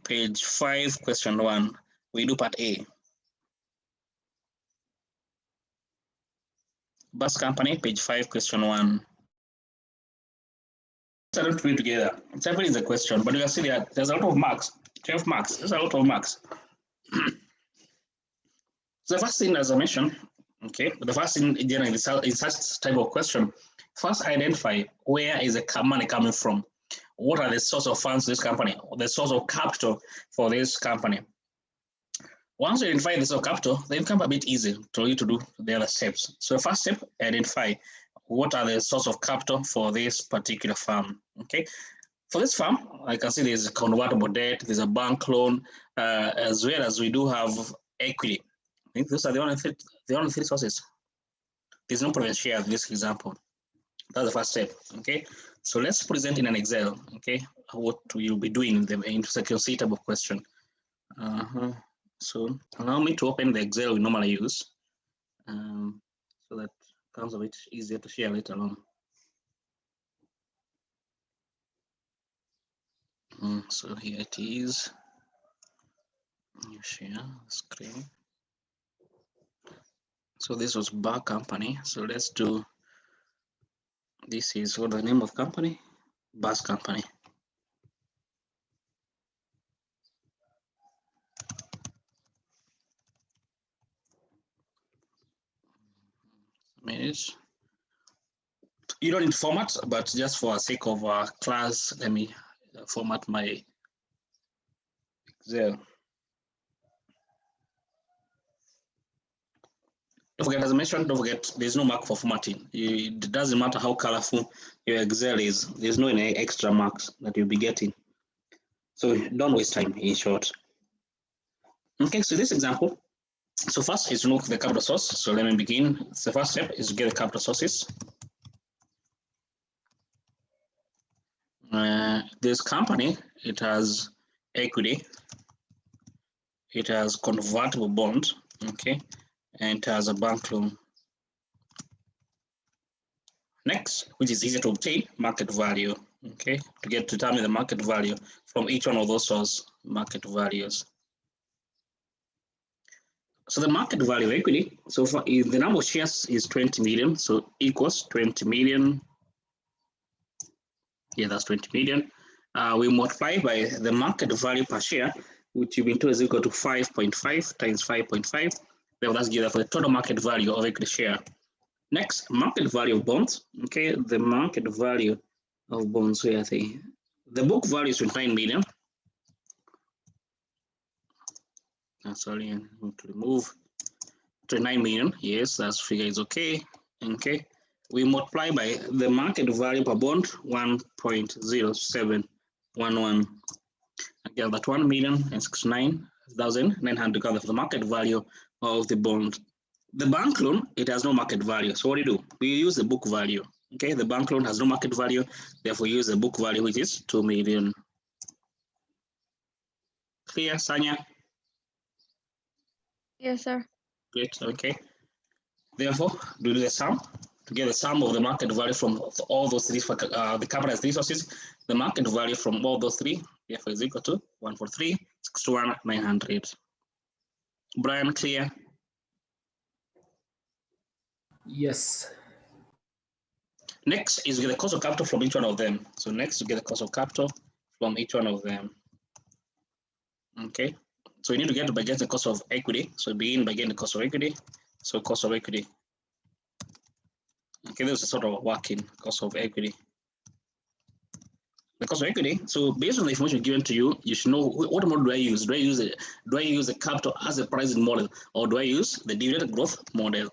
S2: page 5, question 1. We do part A. Bus company, page 5, question 1. I don't put it together. Simple is a question, but you can see that there's a lot of marks. 12 marks. There's a lot of marks. So the first thing, as I mentioned, okay, the first thing generally is such type of question. First, identify where is the money coming from. What are the source of funds this company, the source of capital for this company? Once you identify the source of capital, then it becomes a bit easy for you to do the other steps. So the first step, identify what are the source of capital for this particular firm. Okay, for this firm, I can see there's a convertible debt, there's a bank loan, as well as we do have equity. I think those are the only three sources. There's no private share in this example. That's the first step. Okay, so let's present in an Excel. Okay, what you'll be doing in the intersection C type of question. So allow me to open the Excel we normally use, so that it becomes a bit easier to share later on. So here it is. You share the screen. So this was bar company. So let's do. This is what the name of company, bus company. Minutes. You don't need format, but just for the sake of class, let me format my Excel. Don't forget, as I mentioned, don't forget, there's no mark for formatting. It doesn't matter how colorful your Excel is. There's no any extra marks that you'll be getting. So don't waste time, in short. Okay, so this example, so first is to look at the capital source. So let me begin. The first step is to get the capital sources. This company, it has equity, it has convertible bond, okay, and it has a bank loan. Next, which is easier to obtain, market value. Okay, to determine the market value from each one of those source market values. So the market value of equity, so far the number of shares is 20 million, so equals 20 million. Yeah, that's 20 million. We multiply by the market value per share, which you've been told is equal to 5.5 times 5.5. Therefore, that's given for the total market value of equity share. Next, market value of bonds. Okay, the market value of bonds, where are they? The book value is 29 million. Sorry, I need to remove 29 million. Yes, that figure is okay. Okay, we multiply by the market value per bond 1.0711. Again, that 1,069,900 for the market value of the bond. The bank loan, it has no market value. So what do you do? We use the book value. Okay, the bank loan has no market value. Therefore, use the book value, which is 2 million. Clear, Sanya?
S3: Yes, sir.
S2: Great. Okay. Therefore, do the sum to get the sum of the market value from all those three. The company has three sources. The market value from all those three, therefore, is equal to 143,621,900. Brian, clear?
S4: Yes.
S2: Next is get the cost of capital from each one of them. So next, you get the cost of capital from each one of them. Okay. So we need to get by getting the cost of equity. So begin by getting the cost of equity. So cost of equity. Okay, this is a sort of working cost of equity. The cost of equity. So based on the information given to you, you should know what model do I use? Do I use the capital as a pricing model, or do I use the dividend growth model?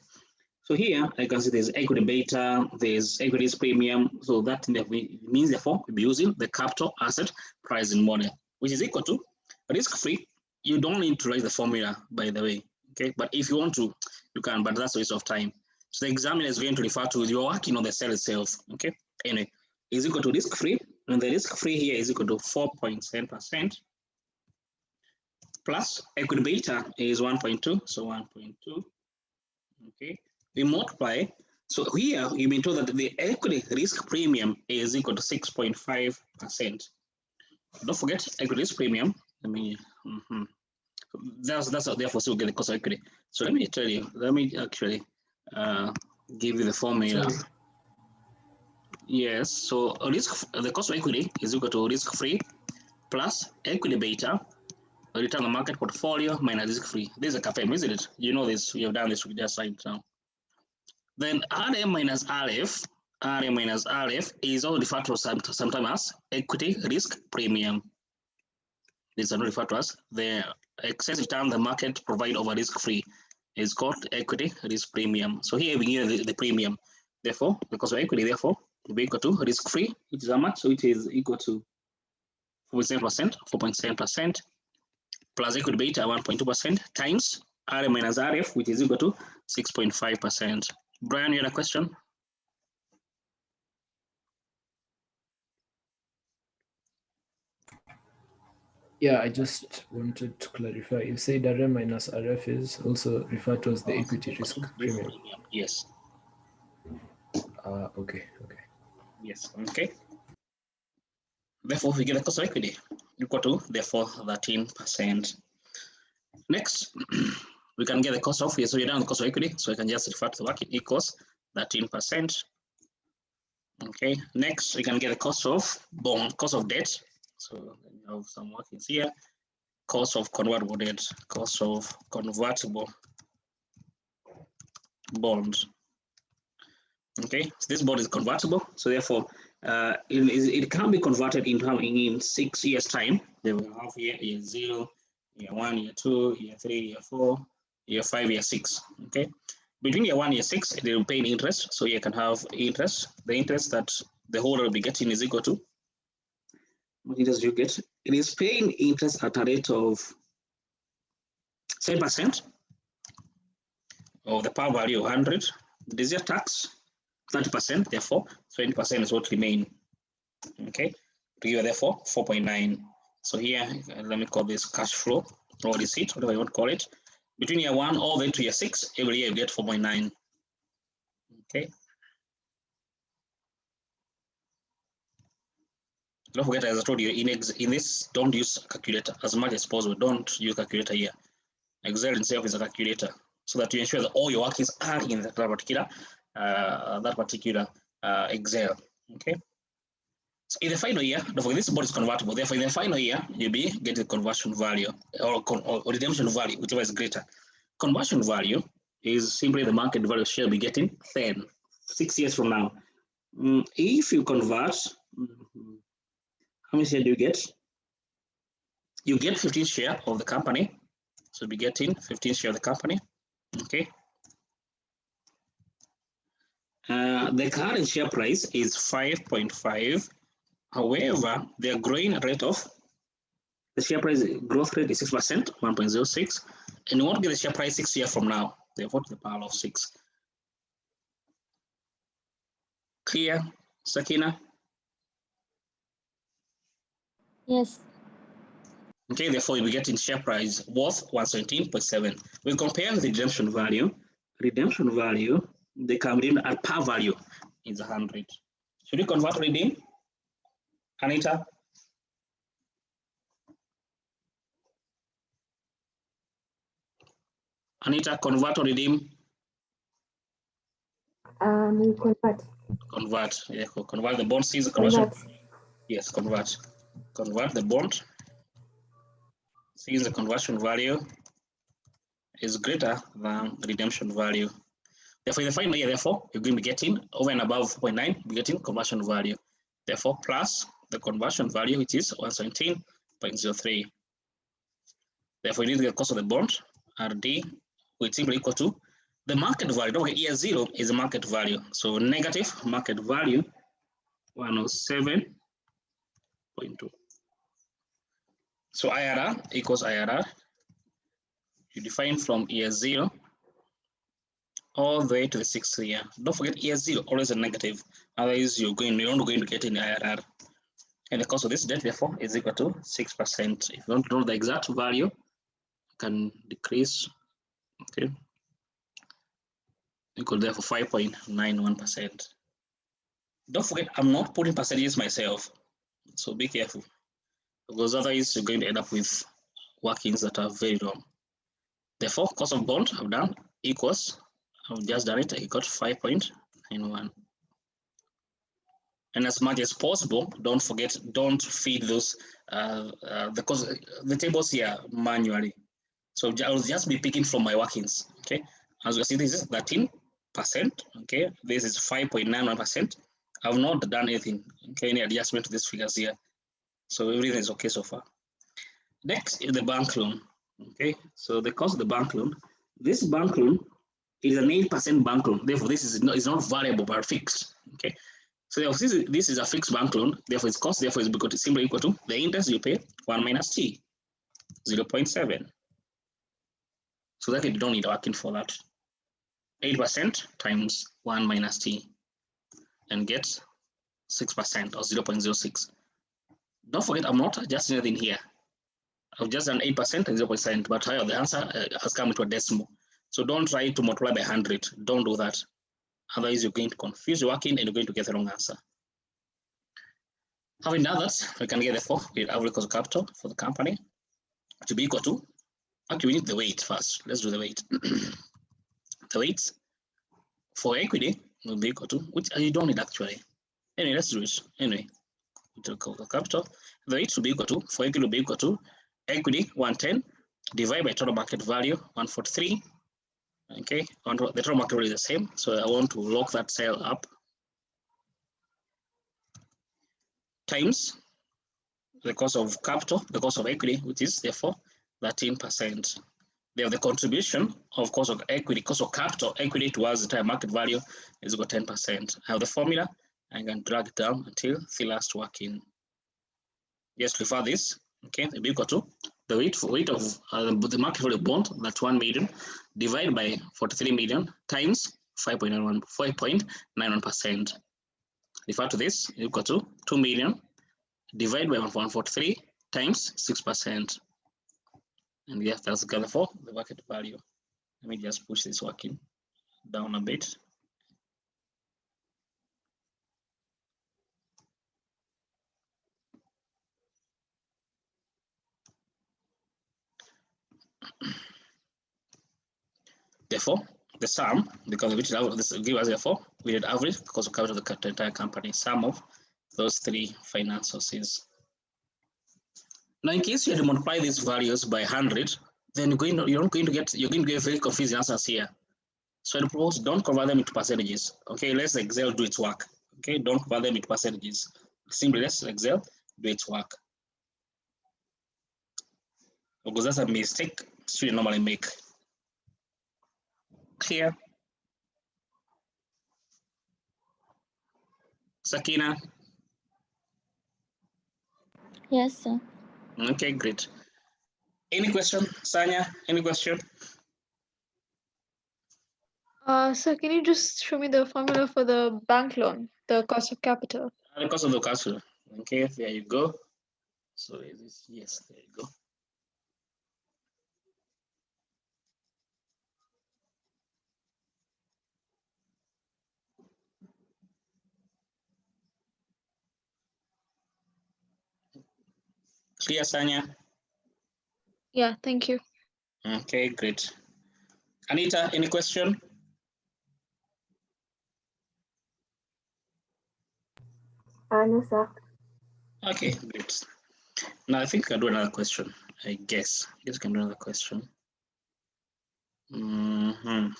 S2: So here I can see there's equity beta, there's equities premium. So that means therefore we'll be using the capital asset pricing model, which is equal to risk-free. You don't need to write the formula, by the way. Okay, but if you want to, you can, but that's a waste of time. So the examiner is going to refer to you're working on the cell itself. Okay, anyway, is equal to risk-free, and the risk-free here is equal to 4.7% plus equity beta is 1.2, so 1.2. Okay, we multiply. So here you've been told that the equity risk premium is equal to 6.5%. Don't forget equity risk premium. I mean, that's therefore still get the cost of equity. So let me tell you. Let me actually give you the formula.
S4: Sorry.
S2: Yes. So the cost of equity is equal to risk free plus equity beta, return on market portfolio minus risk free. This is Acca Fm, isn't it? You know this. You have done this with just right now. Then RM minus RF is also referred to sometimes as equity risk premium. This is referred to as the excess return the market provide over risk free is called equity risk premium. So here we give the premium. Therefore, the cost of equity therefore will be equal to risk free, which is how much? So it is equal to 4.7% plus equity beta 1.2% times RM minus RF, which is equal to 6.5%. Brian, you had a question?
S4: Yeah, I just wanted to clarify. You said RM minus RF is also referred to as the equity risk premium.
S2: Yes.
S4: Okay.
S2: Yes. Okay. Therefore, we get the cost of equity equal to therefore 13%. Next, we can get the cost of, so you're down the cost of equity, so you can just refer to the working equals 13%. Okay, next we can get the cost of cost of debt. So we have some workings here. Cost of convertible debt, cost of convertible bonds. Okay, so this bond is convertible, so therefore it can be converted in 6 years time. They will have year 0, year 1, year 2, year 3, year 4, year 5, year 6. Okay, between year 1 and year 6, they will pay interest. So you can have interest. The interest that the holder will be getting is equal to what interest you get. It is paying interest at a rate of 7% of the par value of 100. This is your tax 30%. Therefore, 20% is what remain. Okay, to give therefore 4.9. So here, let me call this cash flow or receipt, whatever you want to call it. Between year 1 all the way to year 6, every year you get 4.9. Okay. Don't forget, as I told you, in this, don't use calculator as much as possible. Don't use calculator here. Excel itself is a calculator, so that you ensure that all your workings are in that particular Excel. Okay. So in the final year, don't forget this board is convertible. Therefore, in the final year, you'll be getting the conversion value or redemption value, whichever is greater. Conversion value is simply the market value share be getting 6 years from now. If you convert, how many shares do you get? You get 15 share of the company. So you'll be getting 15 share of the company. Okay. The current share price is 5.5. However, the growing rate of the share price growth rate is 6%, 1.06, and you want to get the share price 6 years from now. Therefore, to the power of 6. Clear, Sakina?
S1: Yes.
S2: Okay, therefore, we get in share price worth 117.7. We compare the redemption value. Redemption value, they come in at par value is 100. Should we convert redeem? Anita? Anita, convert or redeem?
S1: Convert.
S2: Convert. Yeah, convert the bond. See the conversion. Yes, convert. Convert the bond. Since the conversion value is greater than the redemption value. Therefore, in the final year, therefore, you're going to be getting over and above 4.9, you're getting conversion value. Therefore, plus the conversion value, which is 117.03. Therefore, you need the cost of the bond, RD, which is simply equal to the market value. Don't forget, year 0 is the market value. So negative market value, 107.2. So IRR equals IRR. You define from year 0 all the way to the 6th year. Don't forget year 0 always a negative. Otherwise, you're not going to get any IRR. And the cost of this debt, therefore, is equal to 6%. If you want to know the exact value, you can decrease. Okay. Equal therefore 5.91%. Don't forget, I'm not putting percentages myself. So be careful. Because otherwise, you're going to end up with workings that are very long. Therefore, cost of bond I've done equals, I've just done it, I got 5.91. And as much as possible, don't forget, don't feed those the tables here manually. So I'll just be picking from my workings. Okay, as you see, this is 13%. Okay, this is 5.91%. I've not done anything. Okay, any adjustment to these figures here. So everything is okay so far. Next is the bank loan. Okay, so the cost of the bank loan. This bank loan is an 8% bank loan. Therefore, this is not variable but fixed. Okay, so this is a fixed bank loan. Therefore, its cost therefore is simply equal to the interest you pay 1 minus t, 0.7. So that you don't need working for that. 8% times 1 minus t and get 6% or 0.06. Don't forget, I'm not adjusting anything here. I've just done 8% and 0%, but the answer has come into a decimal. So don't try to multiply by 100. Don't do that. Otherwise, you're going to confuse your working and you're going to get the wrong answer. Having done that, we can get the average cost of capital for the company to be equal to, actually, we need the weight first. Let's do the weight. The weight for equity will be equal to, which you don't need actually. Anyway, let's do it. Anyway, to capital, the weight will be equal to, for equity will be equal to equity 110 divided by total market value 143. Okay, the total market value is the same, so I want to lock that cell up, times the cost of capital, the cost of equity, which is therefore 13%. They have the contribution of cost of equity, cost of capital, equity towards the entire market value is equal to 10%. I have the formula, I can drag it down until the last working. Just refer this, okay, it'll be equal to the weight of the market value bond, that's 1 million, divided by 43 million times 5.91%. Refer to this, equal to 2 million divided by 143 times 6%. And yes, that's therefore the market value. Let me just push this working down a bit. Therefore, the sum, because of which this will give us therefore weighted average because of coverage of the entire company, sum of those three finance sources. Now, in case you had to multiply these values by 100, then you're going to get very confusing answers here. So I propose don't convert them into percentages. Okay, let's Excel do its work. Okay, don't convert them into percentages. Simply let's Excel do its work. Because that's a mistake students normally make. Clear? Sakina?
S5: Yes, sir.
S2: Okay, great. Any question, Sanya? Any question?
S3: So can you just show me the formula for the bank loan, the cost of capital?
S2: The cost of the capital. Okay, there you go. So is this, yes, there you go. Clear, Sanya?
S3: Yeah, thank you.
S2: Okay, great. Anita, any question?
S1: No, sir.
S2: Okay, great. Now I think I can do another question. I guess. I can do another question. I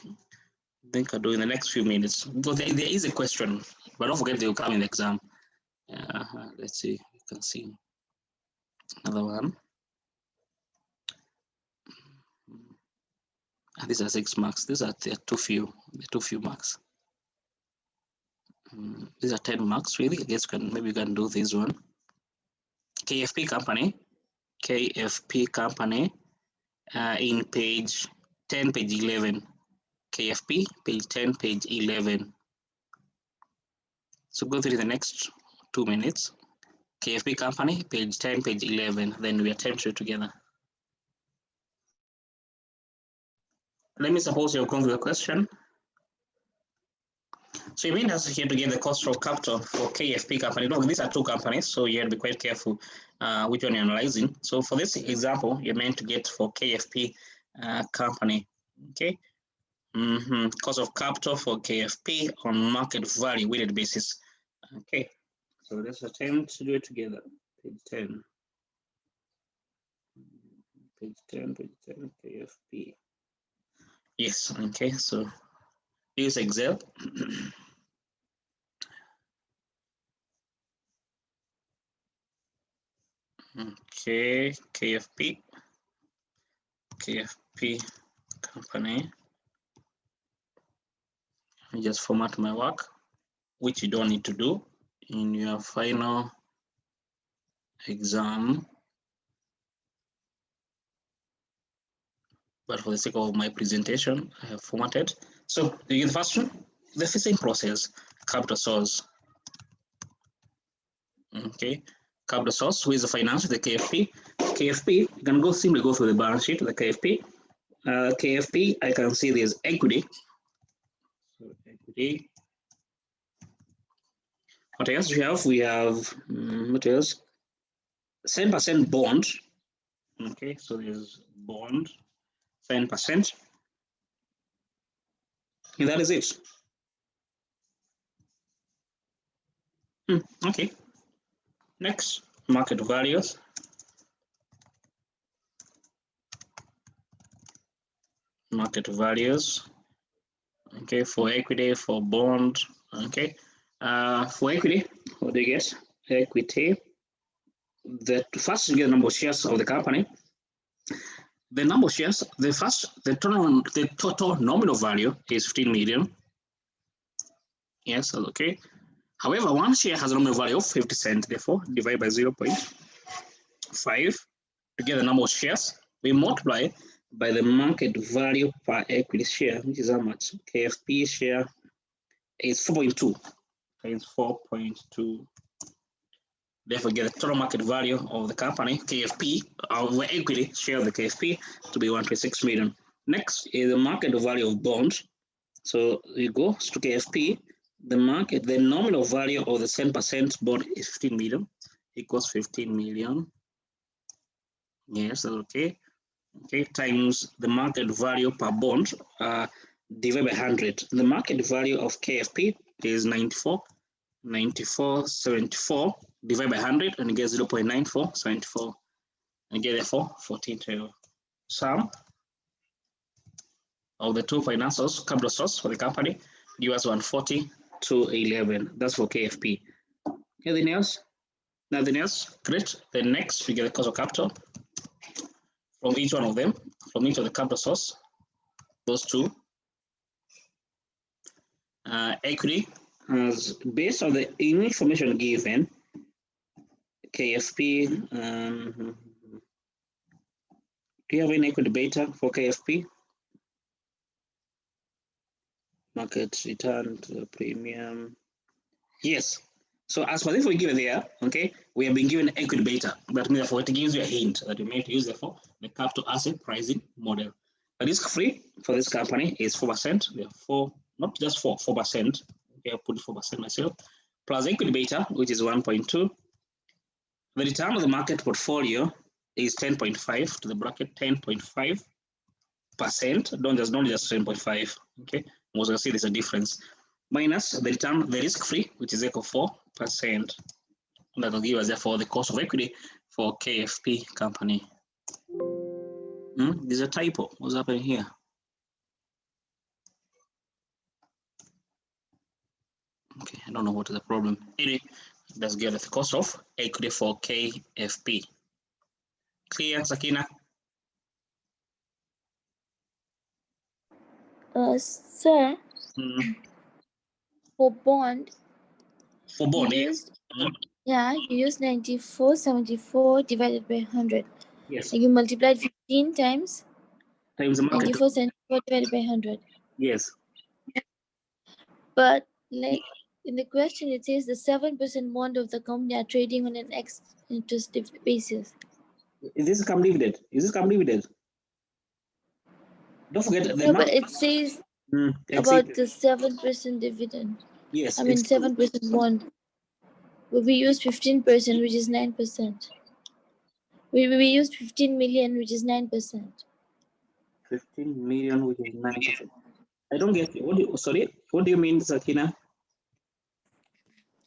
S2: think I'll do in the next few minutes. But there is a question, but don't forget they will come in the exam. Let's see. You can see another one. These are 6 marks. They're too few. They're too few marks. These are 10 marks. Really, I guess maybe you can do this one. KFP company. In page 10, page 11. KFP, page 10, page 11. So go through the next 2 minutes. KFP company, page 10, page 11. Then we attempt to together. Let me suppose you're going through the question. So you mean us here to get the cost of capital for KFP company. Look, these are 2 companies, so you have to be quite careful which one you're analyzing. So for this example, you're meant to get for KFP company. Okay. Cost of capital for KFP on market value weighted basis. Okay. So let's attempt to do it together. Page 10. Page 10, KFP. Yes, okay, so use Excel. Okay, KFP company. I just format my work, which you don't need to do in your final exam. But for the sake of my presentation, I have formatted. So the first one, the same process, capital source. Okay, capital source, who is the finance, the KFP. KFP, you can simply go through the balance sheet, the KFP. KFP, I can see there's equity. So equity. What else we have? We have, what else? 7% bond. Okay, so there's bond, 7%. And that is it. Okay. Next, market values. Market values. Okay, for equity, for bond. Okay. For equity, what do you get? Equity. The first you get the number of shares of the company. The number of shares, the total nominal value is 15 million. Yes, okay. However, one share has a nominal value of 50 cents, therefore divide by 0.5 to get the number of shares. We multiply by the market value per equity share, which is how much? KFP share is 4.2. It's 4.2. Therefore, get the total market value of the company, KFP, our equity share of the KFP to be 1.6 million. Next is the market value of bonds. So you go to KFP, the nominal value of the 10% bond is 15 million, equals 15 million. Yes, that's okay. okay, times the market value per bond divided by 100. The market value of KFP is 94.74 divided by 100 and you get 0.9474 and get therefore 1412. Sum of the two financials, capital source for the company, give us 140 to 11. That's for KFP. Anything else? Nothing else? Great. Then next we get the cost of capital from each one of them, from each of the capital source, those two. Equity as based on the information given, KFP. Do you have any equity beta for KFP? Market return to the premium. Yes. So as for this we given there, okay, we have been given equity beta. That means therefore it gives you a hint that you may use therefore the capital asset pricing model. The risk free for this company is 4%. Therefore, not just 4%. Okay, I'll put 4% myself. Plus equity beta, which is 1.2. The return of the market portfolio is 10.5 to the bracket 10.5%. Don't just 10.5. Okay, most of see there's a difference. Minus the return, the risk free, which is equal 4%. That will give us therefore the cost of equity for KFP company. There's a typo. What's happening here? Okay, I don't know what is the problem. Anyway, let's give us the cost of equity for KFP. Clear, Sakina?
S1: Sir, for bond,
S2: Yes.
S1: You used 94.74 divided by 100.
S2: Yes.
S1: And you multiplied 15 times.
S2: Times the market.
S1: 94.74 divided by 100.
S2: Yes.
S1: But like in the question, it says the 7% bond of the company are trading on an X interest basis.
S2: Is this come dividend? Don't forget the
S1: no, but it says about the 7% dividend.
S2: Yes.
S1: I mean 7% bond. But we used 15%, which is 9%. We used 15 million, which is 9%.
S2: 15 million, which is 9%. I don't get it. What do you mean, Sakina?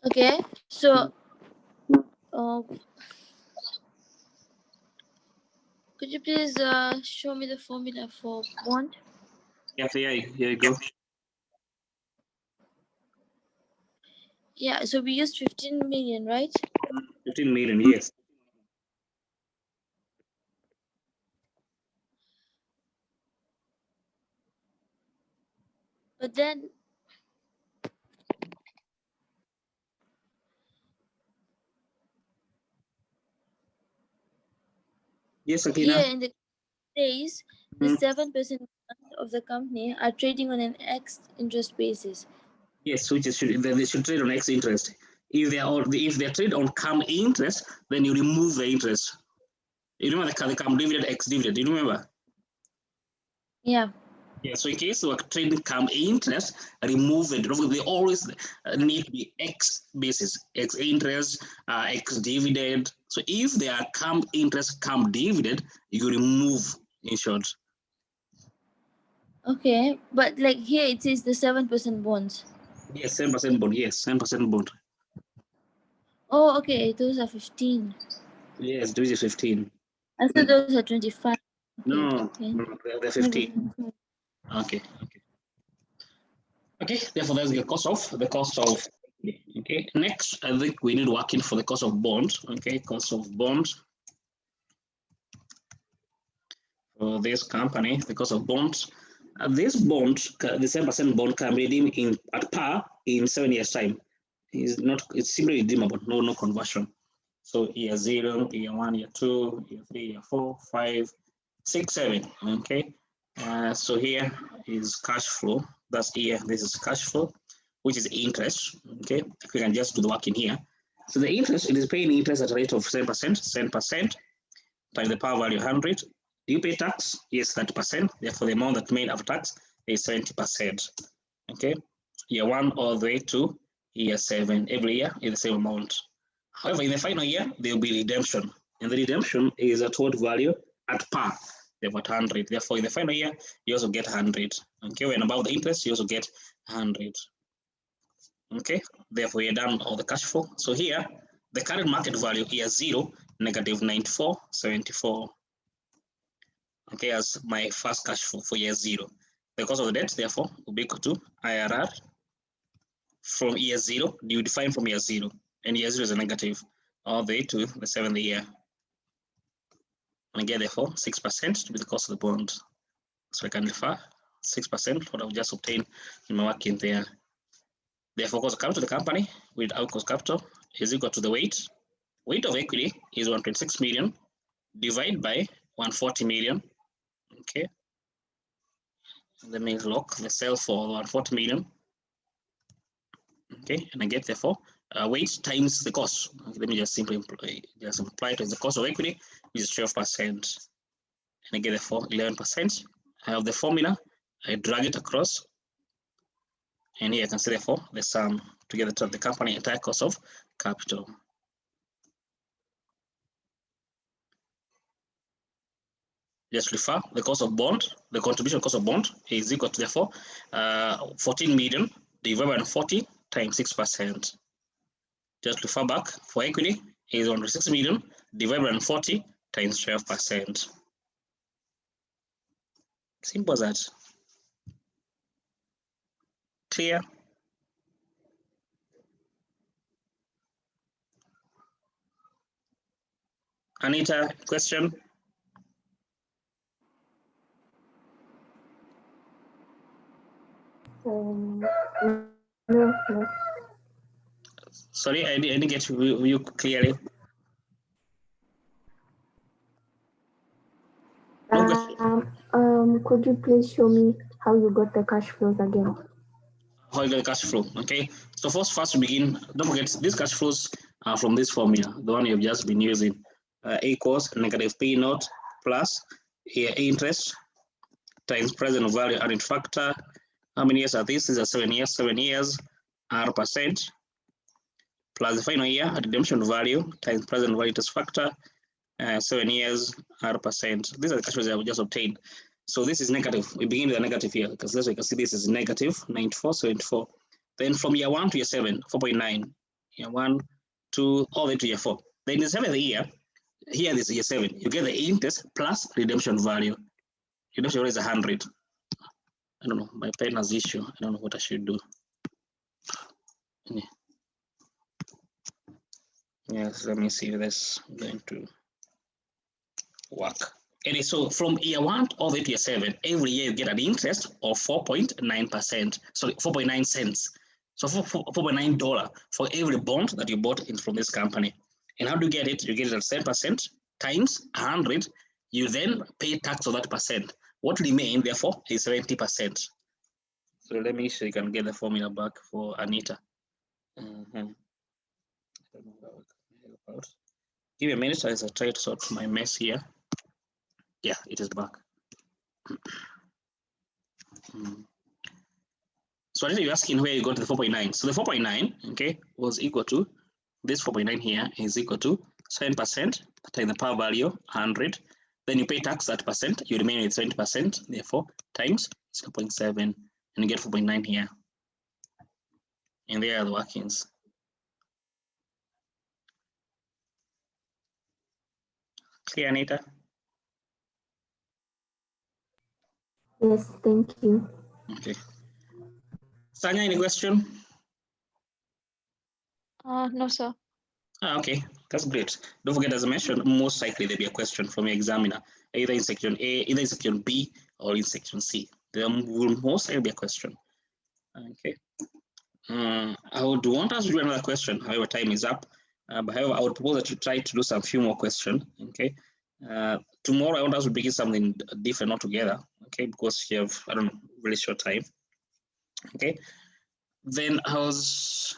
S1: Okay, so could you please show me the formula for bond?
S2: Yes, here you go.
S1: Yeah, so we used 15 million, right?
S2: 15 million, yes.
S1: But then
S2: yes, Sakina.
S1: Here in the case, the 7% of the company are trading on an X interest basis.
S2: Yes, which is they should trade on X interest. If they trade on CAM interest, then you remove the interest. You remember the CAM dividend, X dividend. Do you remember?
S1: Yeah.
S2: Yeah. So in case we are trading CAM interest, remove it. They always need to be X basis, X interest, X dividend. So if they are CAM interest, CAM dividend, you remove in short.
S1: Okay, but like here it says the 7% bonds.
S2: Yes, 7% bond. Yes, 7% bond.
S1: Oh, okay, those are 15.
S2: Yes, those are 15.
S1: I thought those are 25. Okay,
S2: no, they're 15. Okay. Therefore, that's the cost of. Okay. Next, I think we need working for the cost of bonds. Okay, cost of bonds for this company. The cost of bonds. This bond, the 7% bond, can be redeemed at par in 7 years' time. It's simply redeemable. No conversion. So year 0, year 1, year 2, year 3, year 4, 5, 6, 7. Okay. So here is cash flow. That's here. This is cash flow, which is interest. Okay. We can just do the work in here. So the interest, it is paying interest at a rate of 7%, 10% times the power value 100. Do you pay tax? Yes, 30%. Therefore, the amount that made after tax is 70%. Okay. Year 1 all the way to year 7. Every year is the same amount. However, in the final year, there will be redemption. And the redemption is at what value? At par. they've got 100. Therefore, in the final year, you also get 100. Okay, when above the interest, you also get 100. Okay, therefore, you're done all the cash flow. So here, the current market value year 0, negative 94.74. Okay, as my first cash flow for year 0. The cost of the debt, therefore, will be equal to IRR from year 0. You define from year 0, and year 0 is a negative all the way to the 7th year. And again, therefore, 6% to be the cost of the bond. So I can refer 6%, what I've just obtained in my work in there. Therefore, cost of capital to the company without cost capital is equal to the weight. Weight of equity is 126 million divided by 140 million. Okay. Let me lock the cell for 140 million. Okay, and I get therefore weight times the cost. Okay, let me just simply apply to the cost of equity, which is 12%. And I get therefore 11%. I have the formula, I drag it across, and here I can see therefore the sum together to the company entire cost of capital. Just refer the cost of bond, the contribution cost of bond is equal to therefore 14 million divided by 40 times 6%. Just refer back for equity is 106 million divided by 40 times 12%. Simple as that. Clear? Anita, question?
S5: No.
S2: Sorry, I didn't get you clearly. No question.
S5: Could you please show me how you got the cash flows again?
S2: How you get the cash flow? Okay. So first to begin, don't forget these cash flows are from this formula, the one you've just been using. Equals negative P naught plus interest times present value added factor. How many years are these? These are 7 years. 7 years, R% plus the final year redemption value times present value interest factor. 7 years, R%. These are the cash flows that we just obtained. So this is negative. We begin with a negative here because as you can see, this is negative 94.74. Then from year 1 to year 7, 4.9. Year 1, 2, all the way to year 4. Then in the 7th year, here this is year 7. You get the interest plus redemption value. Redemption value is 100. I don't know. My pen has issue. I don't know what I should do. Yes, let me see if this is going to work. And so from year 1 all the way to year 7, every year you get an interest of 4.9%. Sorry, 4.9 cents. So $4.9 for every bond that you bought in from this company. And how do you get it? You get it at 7% times 100. You then pay tax on that percent. What remains, therefore, is 70%. So let me see if you can get the formula back for Anita. I don't know how I can help out. Give me a minute as I try to sort my mess here. Yeah, it is back. So I think you're asking where you got the 4.9. So the 4.9, okay, was equal to this 4.9 here is equal to 7% times the power value 100. Then you pay tax that percent, you remain with 20%, therefore times 0.7, and you get 4.9 here. And there are the workings. Clear, Anita?
S5: Yes, thank you.
S2: Okay. Sanya, any question?
S3: No, sir.
S2: Okay, that's great. Don't forget, as I mentioned, most likely there'll be a question from your examiner, either in section A, either in section B, or in section C. There will most likely be a question. Okay. I would want us to do another question. However, time is up. But however, I would propose that you try to do some few more questions. Okay. Tomorrow, I want us to begin something different altogether. Okay, because you have, I don't know, really short time. Okay. Then I was